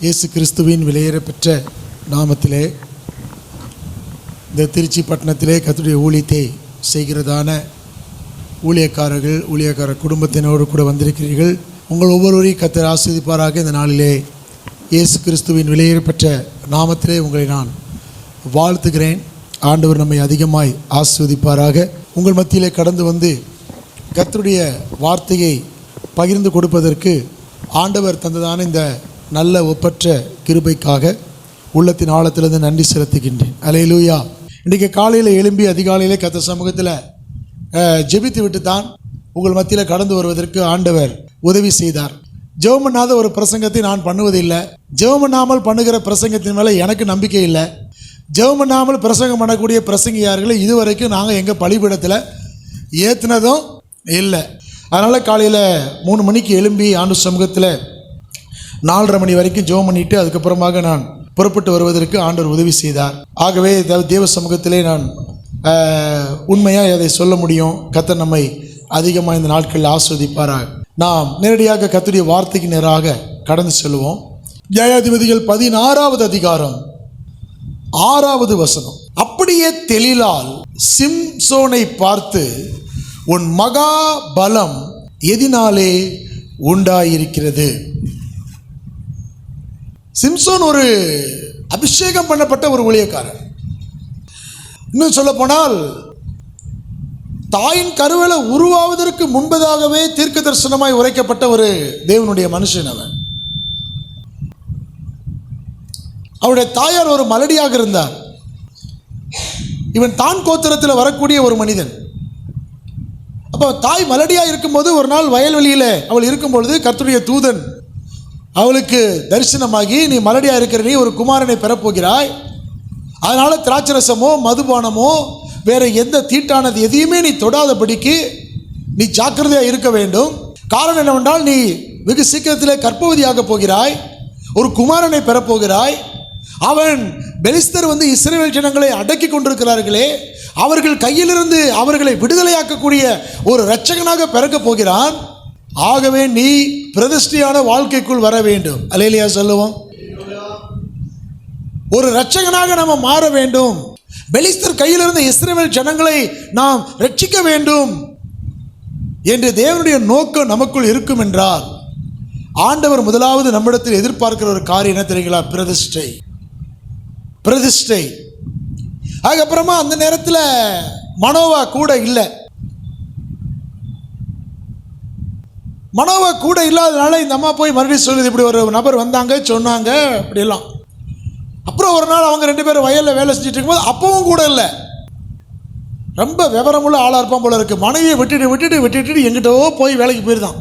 இயேசு கிறிஸ்துவின் விலையேறப்பெற்ற நாமத்திலே இந்த திருச்சி பட்டணத்திலே கர்த்தருடைய ஊழியத்தை செய்கிறதான ஊழியக்கார குடும்பத்தினோடு கூட வந்திருக்கிறீர்கள். உங்கள் ஒவ்வொருவரையும் கர்த்தர் ஆசீர்வதிப்பாராக. இந்த நாளிலே இயேசு கிறிஸ்துவின் விலையேறப்பெற்ற நாமத்திலே உங்களை நான் வாழ்த்துகிறேன். ஆண்டவர் நம்மை அதிகமாய் ஆசீர்வதிப்பாராக. உங்கள் மத்தியிலே கடந்து வந்து கர்த்தருடைய வார்த்தையை பகிர்ந்து கொடுப்பதற்கு ஆண்டவர் தந்ததான இந்த நல்ல ஒப்பற்ற கிருபைக்காக உள்ளத்தின் ஆழத்திலிருந்து நன்றி செலுத்துகின்றேன். அல்லேலூயா. இன்றைக்கு காலையில் எழும்பி அதிகாலையிலே கர்த்தர் சமூகத்தில் ஜெபித்து விட்டு தான் உங்கள் மத்தியில் கடந்து வருவதற்கு ஆண்டவர் உதவி செய்தார். ஜெபம் பண்ணாத ஒரு பிரசங்கத்தை நான் பண்ணுவதில்லை. ஜெபம் பண்ணாமல் பண்ணுகிற பிரசங்கத்தின் மேலே எனக்கு நம்பிக்கை இல்லை. ஜெபம் பண்ணாமல் பிரசங்கம் பண்ணக்கூடிய பிரசங்கியார்களை இதுவரைக்கும் நாங்கள் எங்கள் பலிபீடத்தில் ஏற்றினதும் இல்லை. அதனால் காலையில் 3 மணிக்கு எழும்பி ஆண்டு சமூகத்தில் 4:30 மணி வரைக்கும் ஜெபம் பண்ணிவிட்டு அதுக்கப்புறமாக நான் புறப்பட்டு வருவதற்கு ஆண்டவர் உதவி செய்தார். ஆகவே தேவ சமூகத்திலே நான் உண்மையாக அதை சொல்ல முடியும். கர்த்தர் நம்மை அதிகமாக இந்த நாட்களில் ஆஸ்வதிப்பாராக. நாம் நேரடியாக கர்த்தருடைய வார்த்தைக்கு நேராக கடந்து செல்வோம். நியாயாதிபதிகள் 16வது அதிகாரம் 6வது வசனம். அப்படியே தெலீலாள் சிம்சோனை பார்த்து, உன் மகா பலம் எதினாலே உண்டாயிருக்கிறது? சிம்சோன் ஒரு அபிஷேகம் பண்ணப்பட்ட ஒரு ஊழியக்காரன். இன்னும் சொல்ல போனால் தாயின் கருவில உருவாவதற்கு முன்பதாகவே தீர்க்க தரிசனமாய் உரைக்கப்பட்ட ஒரு தேவனுடைய மனுஷன் அவன். அவருடைய தாயார் ஒரு மலடியாக இருந்தார். இவன் தான் கோத்திரத்தில் வரக்கூடிய ஒரு மனிதன். அப்போ தாய் மலடியாக இருக்கும்போது ஒரு நாள் வயல்வெளியில் அவள் இருக்கும்பொழுது கர்த்தருடைய தூதன் அவளுக்கு தரிசனமாகி, நீ மலடியாக இருக்கிற நீ ஒரு குமாரனை பெறப்போகிறாய், அதனால் திராட்சரசமோ மதுபானமோ வேறு எந்த தீட்டானது எதையுமே நீ தொடாதபடிக்கு நீ ஜாக்கிரதையாக இருக்க வேண்டும். காரணம் என்னவென்றால் நீ வெகு சீக்கிரத்தில் கர்ப்பவதியாக போகிறாய், ஒரு குமாரனை பெறப்போகிறாய். அவன் பெலிஸ்தர் இஸ்ரவேல் ஜனங்களை அடக்கி கொண்டிருக்கிறார்களே, அவர்கள் கையிலிருந்து அவர்களை விடுதலையாக்கக்கூடிய ஒரு இரட்சகனாக பிறக்கப் போகிறான். ஆகவே நீ பிரதிஷ்டையான வாழ்க்கைக்குள் வர வேண்டும். அல்லேலூயா சொல்லுவோம். ஒரு இரட்சகனாக நம்ம மாற வேண்டும். பெலிஸ்தர் கையிலிருந்து இஸ்ரவேல் ஜனங்களை நாம் ரட்சிக்க வேண்டும் என்று தேவனுடைய நோக்கம் நமக்குள் இருக்கும் என்றால், ஆண்டவர் முதலாவது நம்மிடத்தில் எதிர்பார்க்கிற ஒரு காரியம் என்ன தெரியுங்களா? பிரதிஷ்டை. அதுக்கப்புறமா அந்த நேரத்தில் மனோவா கூட இல்லை. மனோவா கூட இல்லாதனால இந்த அம்மா போய் மறுபடியும் சொல்லுது, இப்படி ஒரு நபர் வந்தாங்க சொன்னாங்க அப்படியெல்லாம். அப்புறம் ஒரு நாள் அவங்க 2 பேரும் வயலில் வேலை செஞ்சுட்டு இருக்கும்போது அப்பவும் கூட இல்லை. ரொம்ப விவரமுள்ள ஆளாக இருப்பான் போல இருக்கு. மனைவியை விட்டுட்டு எங்கிட்டோ போய் வேலைக்கு போயிருந்தான்.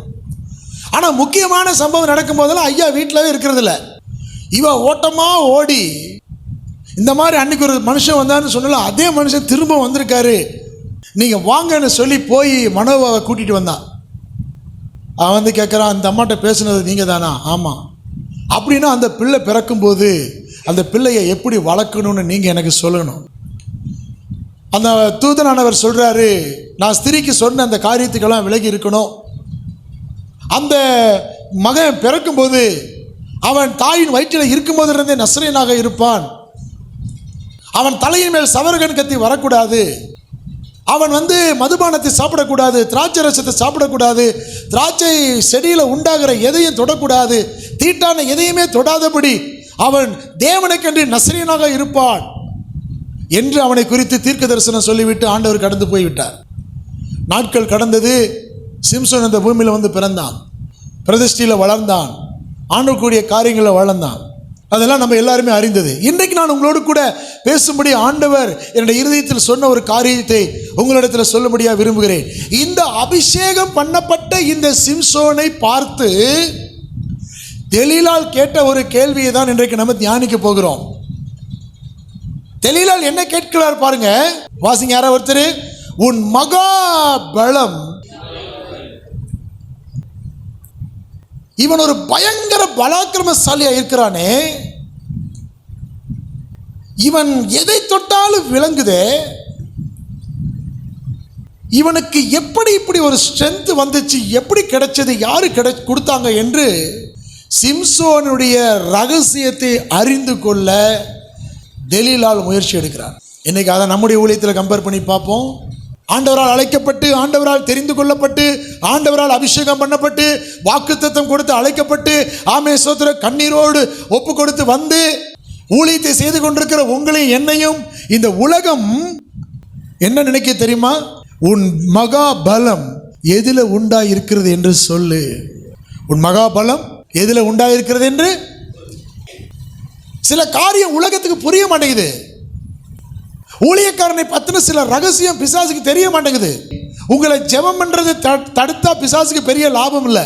ஆனால் முக்கியமான சம்பவம் நடக்கும் போதெல்லாம் ஐயா வீட்டிலவே இருக்கிறதில்ல. இவன் ஓட்டமாக ஓடி இந்த மாதிரி அன்னைக்கு ஒரு மனுஷன் வந்தான்னு சொன்னால அதே மனுஷன் திரும்ப வந்திருக்காரு, நீங்கள் வாங்கன்னு சொல்லி போய் மனோவாவை கூட்டிகிட்டு வந்தான். அவன் கேட்குறான், அந்த அம்மாட்ட பேசுனது நீங்கள் தானா? ஆமாம். அப்படின்னா அந்த பிள்ளை பிறக்கும்போது அந்த பிள்ளையை எப்படி வளர்க்கணும்னு நீங்கள் எனக்கு சொல்லணும். அந்த தூதனானவர் சொல்கிறாரு, நான் ஸ்திரீக்கு சொன்ன அந்த காரியத்துக்கெல்லாம் விலகி இருக்கணும். அந்த மகன் பிறக்கும்போது அவன் தாயின் வயிற்றில் இருக்கும்போது இருந்தே நசரேயனாக இருப்பான். அவன் தலையின் மேல் சவரகன் கத்தி வரக்கூடாது. அவன் மதுபானத்தை சாப்பிடக்கூடாது, திராட்சை ரசத்தை சாப்பிடக்கூடாது, திராட்சை செடியில் உண்டாகிற எதையும் தொடக்கூடாது, தீட்டான எதையுமே தொடாதபடி அவன் தேவனுக்கென்று நசரேயனாக இருப்பான் என்று அவனை குறித்து தீர்க்க தரிசனம் சொல்லிவிட்டு ஆண்டவர் கடந்து போய்விட்டார். நாட்கள் கடந்தது. சிம்சோன் இந்த பூமியில் பிறந்தான், பிரதிஷ்டையில் வளர்ந்தான், ஆண்டவருடைய காரியங்களில் வளர்ந்தான். அதெல்லாம் நம்ம எல்லாருமே அறிந்தது. இன்றைக்கு நான் உங்களோடு கூட பேசும்படி ஆண்டவர் என்னுடைய இருதயத்தில் சொன்ன ஒரு காரியத்தை உங்களிடத்தில் சொல்லும்படியாக விரும்புகிறேன். இந்த அபிஷேகம் பண்ணப்பட்ட இந்த சிம்சோனை பார்த்து தெலீலாள் கேட்ட ஒரு கேள்வியை தான் இன்றைக்கு நம்ம தியானிக்க போகிறோம். தெலீலாள் என்ன கேட்கிறார் பாருங்க, வாசிங்க யாரா ஒருத்தர். உன் மகா பலம். இவன் ஒரு பயங்கர பலாக்கிரமசாலியா இருக்கிறானே, இவன் எதை தொட்டாலும் விளங்குதே, இவனுக்கு எப்படி இப்படி ஒரு ஸ்ட்ரென்த் வந்துச்சு, எப்படி கிடைச்சது, யாரு கொடுத்தாங்க என்று சிம்சோனுடைய ரகசியத்தை அறிந்து கொள்ள தெலீலாள் முயற்சி எடுக்கிறார். இன்னைக்கு அதை நம்முடைய ஊழியத்தில் கம்பேர் பண்ணி பார்ப்போம். ஆண்டவரால் அழைக்கப்பட்டு, ஆண்டவரால் தெரிந்து கொள்ளப்பட்டு, ஆண்டவரால் அபிஷேகம் பண்ணப்பட்டு, வாக்குத்தத்தம் கொடுத்து அழைக்கப்பட்டு, ஆமே ஸ்தோத்திர கண்ணீரோடு ஒப்பு கொடுத்து வந்து ஊழியத்தை செய்து கொண்டிருக்கிற உங்களையும் என்னையும் இந்த உலகம் என்ன நினைக்க தெரியுமா? உன் மகா பலம் எதில் உண்டாயிருக்கிறது என்று சொல்லு. உன் மகா பலம் எதில் உண்டாயிருக்கிறது என்று. சில காரியம் உலகத்துக்கு புரிய மாட்டேங்குது. ஊழியக்காரனை பத்தின சில ரகசியம் பிசாசுக்கு தெரிய மாட்டேங்குது. உங்களை ஜெபம் பண்றது தடுத்தா பிசாசுக்கு பெரிய லாபம் இல்லை.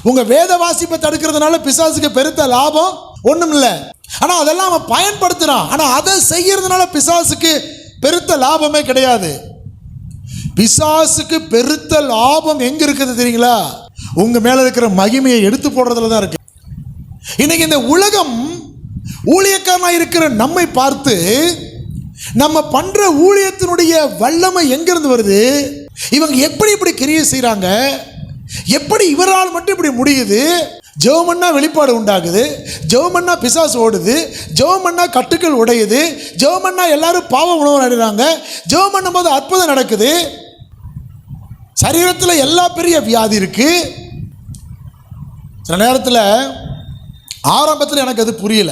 உங்க வேத வாசிப்பை தடுக்கிறதுனால பிசாசுக்கு பெருத்த லாபம் ஒண்ணும் இல்லை. ஆனா அதெல்லாம் அவன் பயன்படுத்துறான். ஆனா அதை செய்யறதுனால பிசாசுக்கு பெருத்த லாபமே கிடையாது. பிசாசுக்கு பெருத்த லாபம் எங்க இருக்குது தெரியுங்களா? உங்க மேல இருக்கிற மகிமையை எடுத்து போடுறதுல தான் இருக்கு. இன்னைக்கு இந்த உலகம் ஊழியக்காரனா இருக்கிற நம்மை பார்த்து நம்ம பண்ற ஊழியத்தினுடைய வல்லமை எங்கிருந்து வருது, இவங்க எப்படி இப்படி கிரியை செய்யறாங்க, எப்படி இவரால் மட்டும் இப்படி முடியுது, ஜெபம் பண்ணா வெளிப்பாடு உண்டாகுது, ஜெபம் பண்ணா பிசாசு ஓடுது, ஜெபம் பண்ணா கட்டுக்கள் உடையுது, ஜெபம் பண்ணா எல்லாரும் பாவ உணவு அடைகிறாங்க, ஜெபம் பண்ணும் போது அற்புதம் நடக்குது, சரீரத்தில் எல்லா பெரிய வியாதி இருக்கு. சில நேரத்தில் ஆரம்பத்தில் எனக்கு அது புரியல,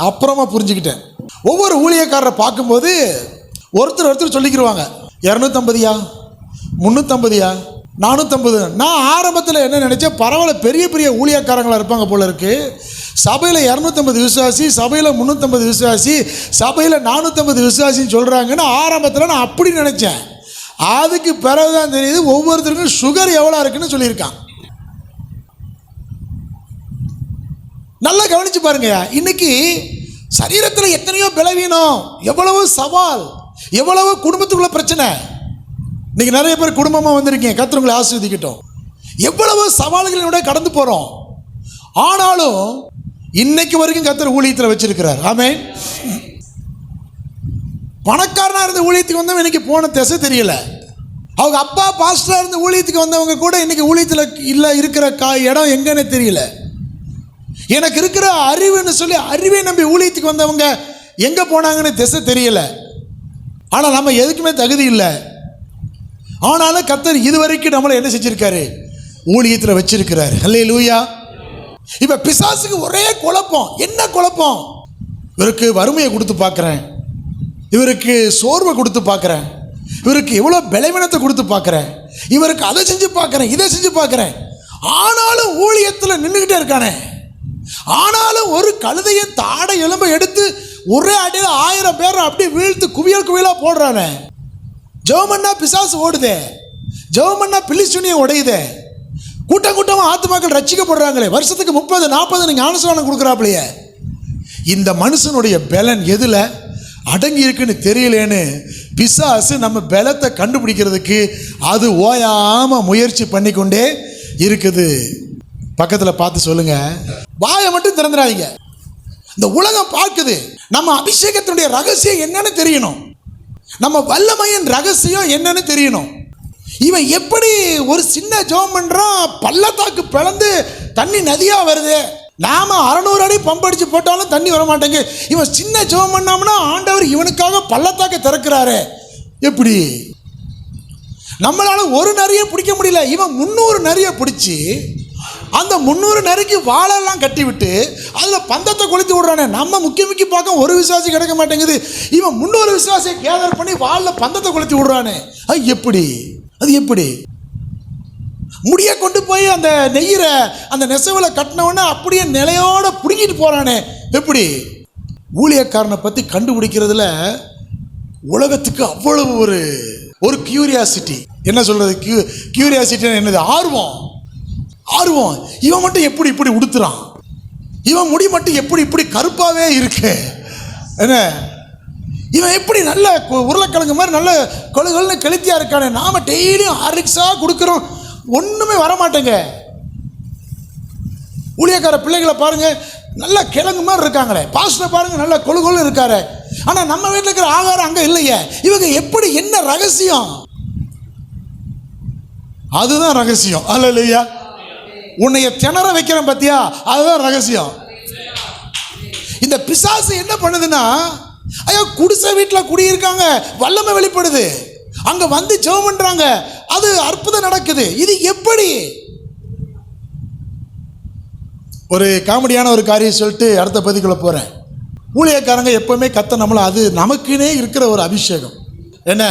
அப்புறமா புரிஞ்சுக்கிட்டேன். ஒவ்வொரு ஊழியக்காரரை பார்க்கும்போது ஒருத்தர் சொல்லிக்கிடுவாங்க, 250யா, 350யா, 450. நான் ஆரம்பத்தில் என்ன நினச்சேன், பரவாயில்ல பெரிய பெரிய ஊழியக்காரங்களாக இருப்பாங்க போல இருக்கு. சபையில் 250 விசுவாசி, சபையில் 350 விசுவாசி, சபையில் 450 விசுவாசின்னு சொல்கிறாங்கன்னு ஆரம்பத்தில் நான் அப்படி நினச்சேன். அதுக்கு பிறகுதான் தெரியுது ஒவ்வொருத்தருக்கும் சுகர் எவ்வளோ இருக்குன்னு சொல்லியிருக்கான். நல்லா கவனிச்சு பாருங்க. இன்னைக்கு சரீரத்தில் எத்தனையோ பலவீனம், எவ்வளவு சவால், எவ்வளவு குடும்பத்துக்குள்ள பிரச்சனை. இன்னைக்கு நிறைய பேர் குடும்பமாக வந்திருக்கீங்க, கர்த்தர் உங்களை ஆசீர்வதிக்கட்டும். எவ்வளவு சவால்களோட கடந்து போகிறோம். ஆனாலும் இன்னைக்கு வரைக்கும் கர்த்தர் ஊழியத்தில் வச்சிருக்கிறார். ஆமென். பணக்காரனாக இருந்த ஊழியத்துக்கு வந்தவங்க இன்னைக்கு போன திசை தெரியல. அவங்க அப்பா பாஸ்டராக இருந்த ஊழியத்துக்கு வந்தவங்க கூட இன்னைக்கு ஊழியத்தில் இல்லை இருக்கிற இடம் எங்கன்னு தெரியல. எனக்கு இருக்கிற அறிவுன்னு சொல்லி அறிவை நம்பி ஊழியத்துக்கு வந்தவங்க எங்கே போனாங்கன்னு திசை தெரியல. ஆனால் நம்ம எதுக்குமே தகுதி இல்லை. ஆனாலும் கர்த்தர் இதுவரைக்கும் நம்மளை என்ன செஞ்சிருக்காரு, ஊழியத்தில் வச்சிருக்கிறாரு. அல்லேலூயா. இப்போ பிசாசுக்கு ஒரே குழப்பம். என்ன குழப்பம்? இவருக்கு வறுமையை கொடுத்து பார்க்குறேன், இவருக்கு சோர்வை கொடுத்து பார்க்குறேன், இவருக்கு எவ்வளோ பலவீனத்தை கொடுத்து பார்க்குறேன், இவருக்கு அதை செஞ்சு பார்க்குறேன், இதை செஞ்சு பார்க்குறேன். ஆனாலும் ஊழியத்தில் நின்றுக்கிட்டே இருக்கானே. ஆனாலும் ஒரு கழுதையை தாடை எலும்பை எடுத்து ஒரே அடியில் 1000 பேர் அப்படியே வீழ்த்து குவியல் குவியலாக போடுறானே. ஜெபம் பிசாசு ஓடுதே, ஜெபம் பிலிஸ்தீனியம் உடையுதே, கூட்டம் கூட்டமாக ஆத்துமாக்கள் ரட்சிக்கப்படுறாங்களே, வருஷத்துக்கு 30-40 ஞானஸ்நானம் கொடுக்குறாப்லையே. இந்த மனுஷனுடைய பலன் எதில் அடங்கி இருக்குன்னு தெரியலேன்னு பிசாசு நம்ம பலத்தை கண்டுபிடிக்கிறதுக்கு அது ஓயாமல் முயற்சி பண்ணிக்கொண்டே இருக்குது. பக்கத்தில் பார்த்து சொல்லுங்க, வாயை மட்டும் திறந்துடாதீங்க. இந்த உலகம் பார்க்குது. நம்ம அபிஷேகத்தினுடைய ரகசியம் என்னன்னு தெரியணும், நம்ம வல்லமையின் ரகசியம் என்னன்னு தெரியணும். இவன் எப்படி ஒரு சின்ன ஜெபம் பண்றான், பள்ளத்தாக்கு பிளந்து தண்ணி நதியா வருது. நாம 600 அடி பம்ப் அடிச்சு போட்டாலும் தண்ணி வர மாட்டேங்க. இவன் சின்ன ஜெபம் பண்ணாமனா ஆண்டவர் இவனுக்காக பள்ளத்தாக்க திறக்கிறாரு. எப்படி? நம்மளால ஒரு நரியை பிடிக்க முடியல, இவன் 300 நரியை பிடிச்சி அந்த 300 நரிக்கு வாழெல்லாம் கட்டி விட்டு அதில் பந்தத்தை கொளுத்தி விடுறானே. நம்ம முக்கிய பார்க்க ஒரு விசுவாசி கிடைக்க மாட்டேங்குது, இவன் 300 விசுவாசியை கேதர் பண்ணி வாழில் பந்தத்தை கொளுத்தி விடுறானே. அது எப்படி? அது எப்படி? முடிய கொண்டு போய் அந்த நெய்யிற அந்த நெசவில் கட்டினவொன்னே அப்படியே நிலையோட பிடுங்கிட்டு போறானே. எப்படி? ஊழியக்காரனை பற்றி கண்டுபிடிக்கிறதுல உலகத்துக்கு அவ்வளவு ஒரு கியூரியாசிட்டி. என்ன சொல்றது? கியூரியாசிட்டி என்னது? ஆர்வம். இவன் மட்டும் எப்படி இப்படி உடுத்துறான், இவன் முடி மட்டும் எப்படி இப்படி கருப்பாவே இருக்கு, என்ன இவன் எப்படி நல்ல உருளைக்கிழங்கு மாதிரி நல்ல கொழுகள்னு கெளுத்தியா இருக்கானே. நாம டெய்லியும் ஹார்லிக்ஸா கொடுக்குறோம், ஒண்ணுமே வரமாட்டேங்க. ஊழியக்கார பிள்ளைகளை பாருங்க, நல்ல கிழங்கு மாதிரி இருக்காங்களே. பாஸ்டர் பாருங்க, நல்ல கொழுகொழு இருக்காரு. ஆனா நம்ம வீட்டில் இருக்கிற ஆகாரம் அங்க இல்லையே. இவங்க எப்படி? என்ன ரகசியம்? அதுதான் ரகசியம். அல்லேலூயா. உன்னைய திணற வைக்கிறேன் பத்தியா, அதுதான் ரகசியம். இந்த பிசாசு என்ன பண்ணுதுன்னா, ஐயோ குடிசை வீட்டில் குடியிருக்காங்க, வல்லமை வெளிப்படுது, அங்க வந்து ஜெபம் பண்றாங்க, அது அற்புதம் நடக்குது. இது எப்படி? ஒரு காமெடியான ஒரு காரியம் சொல்லிட்டு அடுத்த பதிக்குள்ள போறேன். ஊழியக்காரங்க எப்பவுமே கத்த நம்மள, அது நமக்குன்னே இருக்கிற ஒரு அபிஷேகம். என்ன,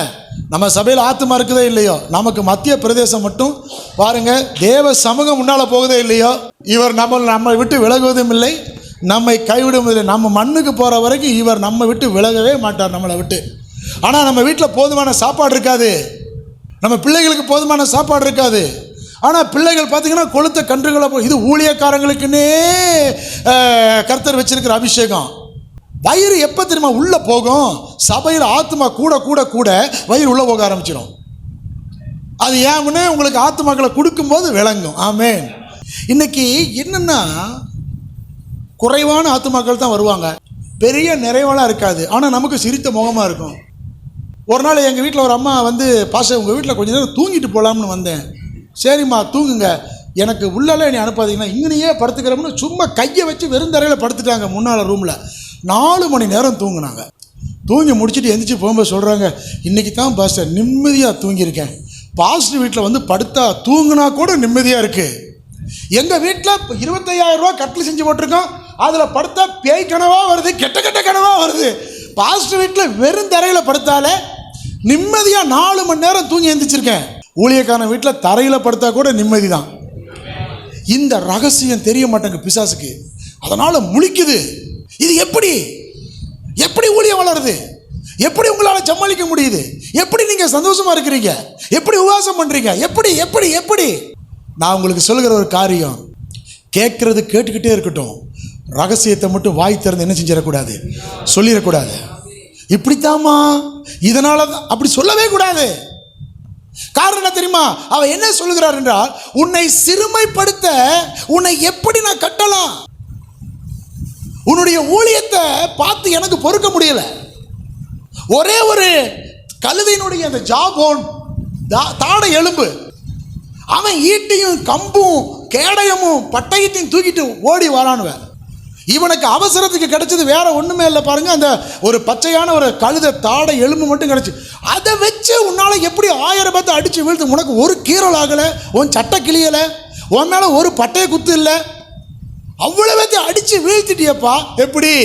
நம்ம சபையில் ஆத்துமா இருக்குதோ இல்லையோ, நமக்கு மத்திய பிரதேசம் மட்டும் பாருங்க, தேவ சமூகம் முன்னால போகுதோ இல்லையோ, இவர் நம்மை விட்டு விலகுவதும் இல்லை, நம்மை கைவிடுவதும் இல்லை. நம்ம மண்ணுக்கு போற வரைக்கும் இவர் நம்ம விட்டு விலகவே மாட்டார், நம்மளை விட்டு. ஆனால் நம்ம வீட்டில் போதுமான சாப்பாடு இருக்காது, நம்ம பிள்ளைகளுக்கு போதுமான சாப்பாடு இருக்காது. ஆனால் பிள்ளைகள் பார்த்தீங்கன்னா கொளுத்த கன்றுகளை இது ஊழியக்காரங்களுக்குன்னே கர்த்தர் வச்சிருக்கிற அபிஷேகம். வயிறு எப்போ தெரியுமா உள்ளே போகும்? சபையில் ஆத்மா கூட கூட கூட வயிறு உள்ளே போக ஆரம்பிச்சிடும். அது ஏன்னு உங்களுக்கு ஆத்மாக்களை கொடுக்கும்போது விளங்கும். ஆமென். இன்னைக்கு என்னன்னா, குறைவான ஆத்மாக்கள் தான் வருவாங்க, பெரிய நிறைவாலாம் இருக்காது, ஆனால் நமக்கு சிரித்த முகமாக இருக்கும். ஒரு நாள் எங்கள் வீட்டில் ஒரு அம்மா வந்து, பாஸ்டர் உங்கள் வீட்டில் கொஞ்சம் நேரம் தூங்கிட்டு போகலாம்னு வந்தேன். சரிம்மா தூங்குங்க, எனக்கு உள்ளால நீ அனுப்பாதீங்கன்னா இங்கனையே படுத்துக்கிறோம்னு சும்மா கையை வச்சு வெறுந்தரையில் படுத்துட்டாங்க முன்னால் ரூமில். 4 மணி நேரம் தூங்குனாங்க. தூங்கி முடிச்சுட்டு எந்திரிச்சு போகும்போது சொல்கிறாங்க, இன்றைக்கி தான் பாஸ்டர் நிம்மதியாக தூங்கியிருக்கேன். பாஸ்டர் வீட்டில் வந்து படுத்தா தூங்குனா கூட நிம்மதியாக இருக்குது. எங்கள் வீட்டில் 25,000 ரூபா கட்டில் செஞ்சு போட்டிருக்கோம், அதில் படுத்தா பேய் கனவாக வருது, கெட்ட கெட்ட கனவாக வருது. பாஸ்டர் வீட்டில் வெறும் தரையில் படுத்தாலே நிம்மதியாக 4 மணி நேரம் தூங்கி எந்திரிச்சிருக்கேன். ஊழியக்காரன் வீட்டில் தரையில் படுத்தா கூட நிம்மதி தான். இந்த ரகசியம் தெரிய மாட்டேங்க பிசாசுக்கு, அதனால் முழிக்குது. இது எப்படி எப்படி ஊழியம் வளருது? எப்படி உங்களால் சமாளிக்க முடியுது? எப்படி நீங்கள் சந்தோஷமாக இருக்கிறீங்க? எப்படி உபவாசம் பண்ணுறீங்க? எப்படி எப்படி எப்படி? நான் உங்களுக்கு சொல்லுகிற ஒரு காரியம், கேட்கறது கேட்டுக்கிட்டே இருக்கட்டும், ரகசியத்தை மட்டும் வாய் திறந்து என்ன செஞ்சிடக்கூடாது, சொல்லிடக்கூடாது. இப்படித்தாமா, இதனால அப்படி சொல்லவே கூடாது. காரணம் என்ன தெரியுமா? அவன் என்ன சொல்லுகிறார் என்றால், உன்னை சிறுமைப்படுத்த உன்னை எப்படி நான் கட்டலாம், உன்னுடைய ஊழியத்தை பார்த்து எனக்கு பொறுக்க முடியல. ஒரே ஒரு கழுதையினுடைய அந்த ஜாபோன் தாடை எலும்பு, அவன் ஈட்டையும் கம்பும் கேடயமும் பட்டயத்தையும் தூக்கிட்டு ஓடி வரானுவன். இவனுக்கு அவசரத்துக்கு கிடைச்சது வேற ஒண்ணுமே இல்லை பாருங்க, அந்த ஒரு பச்சையான ஒரு கழுதை தாடை எலும்பு மட்டும் கிடைச்சு. அதை வச்சு உன்னால எப்படி 1000 பேத்தை அடிச்சு வீழ்த்து? உனக்கு ஒரு கீரல் ஆகலை, உன் சட்டை கிளியல, உன் மேல ஒரு பட்டைய குத்து இல்லை, அவ்வளவு பேத்தை அடிச்சு வீழ்த்திட்டியப்பா. எப்படி?